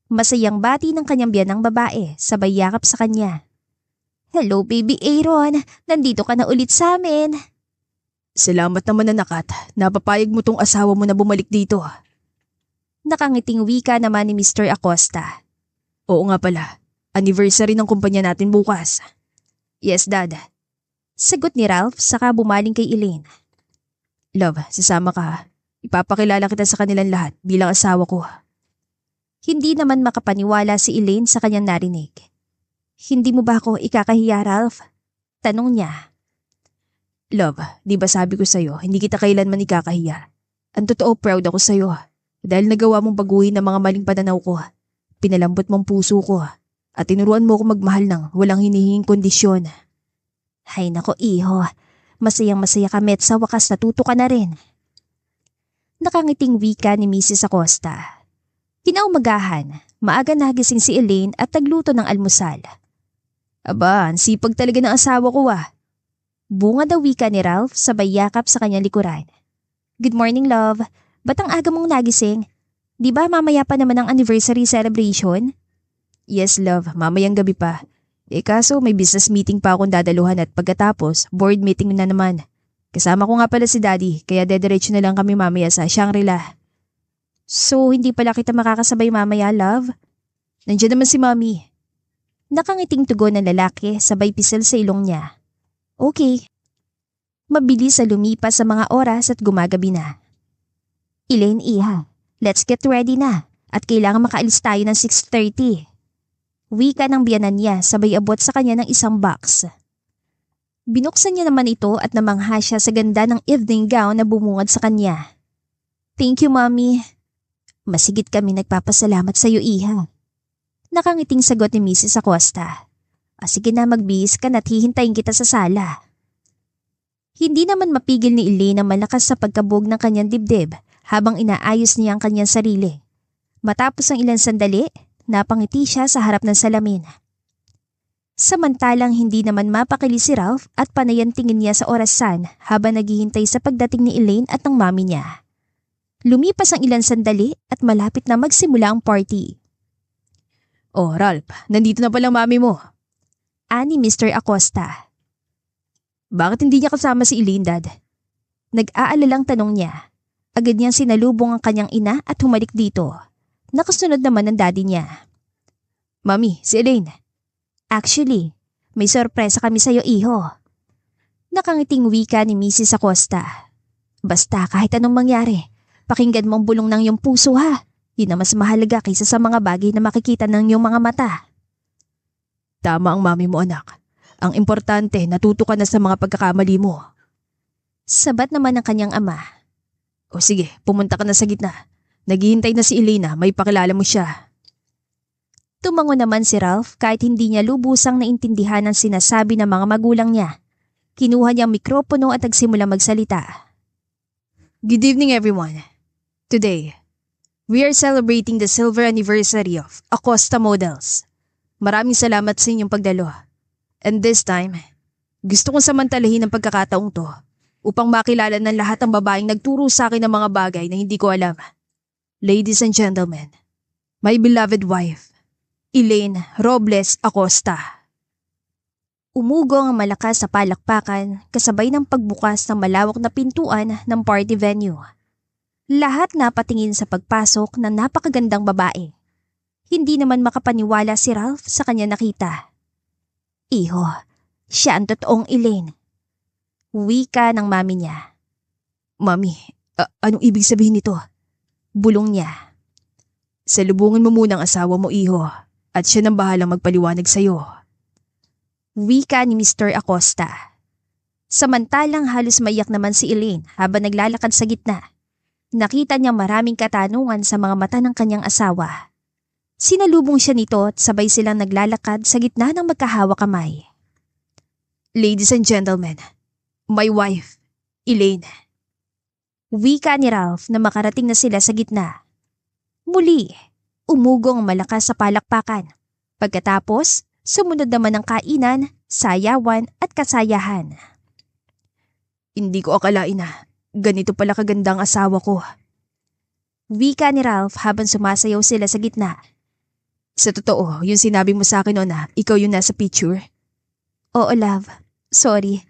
Masayang bati ng kanyang biyanang babae, sabay yakap sa kanya. Hello, Baby Aaron. Nandito ka na ulit sa amin. Salamat naman anak at napapayag mo tong asawa mo na bumalik dito. Nakangiting wika naman ni Mr. Acosta. Oo nga pala, anniversary ng kumpanya natin bukas. Yes, Dad. Sagot ni Ralph saka bumaling kay Elaine. Love, sasama ka. Ipapakilala kita sa kanilang lahat bilang asawa ko. Hindi naman makapaniwala si Elaine sa kanyang narinig. Hindi mo ba ako ikakahiya, Ralph? Tanong niya. Love, di ba sabi ko sa'yo, hindi kita kailanman ikakahiya. Ang totoo proud ako sa'yo dahil nagawa mong baguhin ang mga maling pananaw ko. Pinalambot mong puso ko at tinuruan mo ako magmahal ng walang hinihinging kondisyon. Hay nako, iho. Masayang-masaya kami at sa wakas natuto ka na rin. Nakangiting wika ni Mrs. Acosta. Kinaumagahan, maaga nagising si Elaine at nagluto ng almusal. Aba, ang sipag talaga ng asawa ko ah. Bunga daw wika ni Ralph sabay yakap sa kanyang likuran. Good morning, love. Ba't ang aga mong nagising? Di ba mamaya pa naman ang anniversary celebration? Yes, love. Mamayang gabi pa. Kaso may business meeting pa akong dadaluhan at pagkatapos, board meeting na naman. Kasama ko nga pala si Daddy kaya dediretso na lang kami mamaya sa Shangri-La. So, hindi pala kita makakasabay mamaya, love? Nandiyan naman si Mami. Nakangiting tugon ng lalaki sabay pisel sa ilong niya. Okay. Mabilis sa lumipas sa mga oras at gumagabi na. Elaine, iha, let's get ready na at kailangan makaalis tayo ng 6:30. Wika ng biyanan niya sabay abot sa kanya ng isang box. Binuksan niya naman ito at namangha siya sa ganda ng evening gown na bumungad sa kanya. Thank you, Mommy. Masigit kami nagpapasalamat sa iyo, iha. Nakangiting sagot ni Mrs. Acosta. Sige na, magbihis ka na't hihintayin kita sa sala. Hindi naman mapigil ni Elaine ang malakas sa pagkabog ng kanyang dibdib habang inaayos niya ang kanyang sarili. Matapos ang ilang sandali, napangiti siya sa harap ng salamin. Samantalang hindi naman mapakili si Ralph at panayan tingin niya sa orasan habang naghihintay sa pagdating ni Elaine at ng mami niya. Lumipas ang ilang sandali at malapit na magsimula ang party. Oh, Ralph, nandito na palang mami mo. Ani Mr. Acosta. Bakit hindi niya kasama si Elaine, Dad? Nag-aalalang tanong niya. Agad niyang sinalubong ang kanyang ina at humalik dito. Nakasunod naman ang daddy niya. Mami, si Elaine. Actually, may sorpresa kami sa'yo, iho. Nakangiting wika ni Mrs. Acosta. Basta kahit anong mangyari, pakinggan mo ang bulong ng iyong puso ha. Yun na mas mahalaga kaysa sa mga bagay na makikita ng iyong mga mata. Tama ang mami mo, anak. Ang importante, natuto ka na sa mga pagkakamali mo. Sabat naman ng kanyang ama. O sige, pumunta ka na sa gitna. Naghihintay na si Elena, may pakilala mo siya. Tumango naman si Ralph kahit hindi niya lubusang naintindihan ang sinasabi ng mga magulang niya. Kinuha niya ang mikropono at nagsimula magsalita. Good evening everyone. Today, we are celebrating the silver anniversary of Acosta Models. Maraming salamat sa inyong pagdalo. And this time, gusto kong samantalahin ang pagkakataong to upang makilala ng lahat ng babaeng nagturo sa akin ng mga bagay na hindi ko alam. Ladies and gentlemen, my beloved wife, Elaine Robles Acosta. Umugong ang malakas sa palakpakan kasabay ng pagbukas ng malawak na pintuan ng party venue. Lahat napatingin sa pagpasok ng napakagandang babae. Hindi naman makapaniwala si Ralph sa kanya nakita. Iho, siya ang totoong Elaine. Wika ng mami niya. Mami, anong ibig sabihin nito? Bulong niya. Salubungin mo muna ang asawa mo, iho, at siya nang bahalang magpaliwanag sa'yo. Wika ni Mr. Acosta. Samantalang halos maiyak naman si Elaine habang naglalakad sa gitna. Nakita niya maraming katanungan sa mga mata ng kanyang asawa. Sinalubong siya nito at sabay silang naglalakad sa gitna ng magkahawak kamay. Ladies and gentlemen, my wife, Elaine. Wika ni Ralph na makarating na sila sa gitna. Muli, umugong malakas sa palakpakan. Pagkatapos, sumunod naman ang kainan, sayawan at kasayahan. Hindi ko akalain na ganito pala kaganda ang asawa ko. Wika ni Ralph habang sumasayaw sila sa gitna. Sa totoo, yung sinabi mo sa akin noon na ikaw yung nasa picture? Oo, love. Sorry.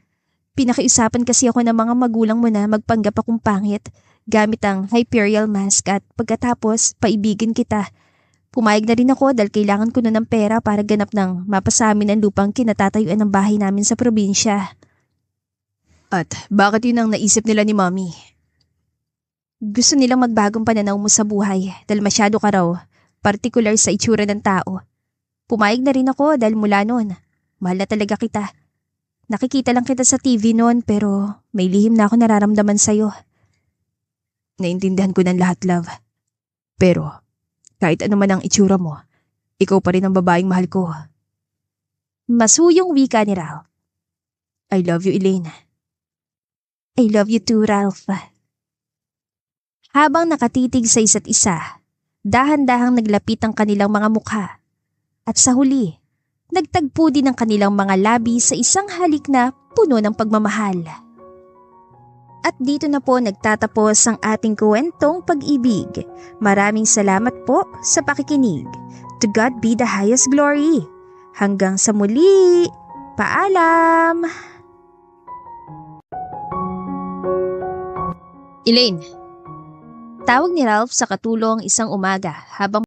Pinakiusapan kasi ako ng mga magulang mo na magpanggap akong pangit gamit ang Hyperial mask at pagkatapos paibigin kita. Pumayag na rin ako dahil kailangan ko na ng pera para ganap ng mapasamin ang lupang kinatatayuan ng bahay namin sa probinsya. At bakit yun ang naisip nila ni Mommy? Gusto nilang magbagong pananaw mo sa buhay dahil masyado ka raw, partikular sa itsura ng tao. Pumayag na rin ako dahil mula noon, mahal na talaga kita. Nakikita lang kita sa TV noon pero may lihim na ako nararamdaman sa'yo. Naintindihan ko ng lahat, love. Pero kahit ano man ang itsura mo, ikaw pa rin ang babaeng mahal ko. Masuyong wika ni Ralph. I love you, Elaine. I love you too, Ralph. Habang nakatitig sa isa't isa, dahan-dahang naglapit ang kanilang mga mukha. At sa huli, nagtagpo din ang kanilang mga labi sa isang halik na puno ng pagmamahal. At dito na po nagtatapos ang ating kwentong pag-ibig. Maraming salamat po sa pakikinig. To God be the highest glory. Hanggang sa muli. Paalam! Elaine! Tawag ni Ralph sa katulong isang umaga habang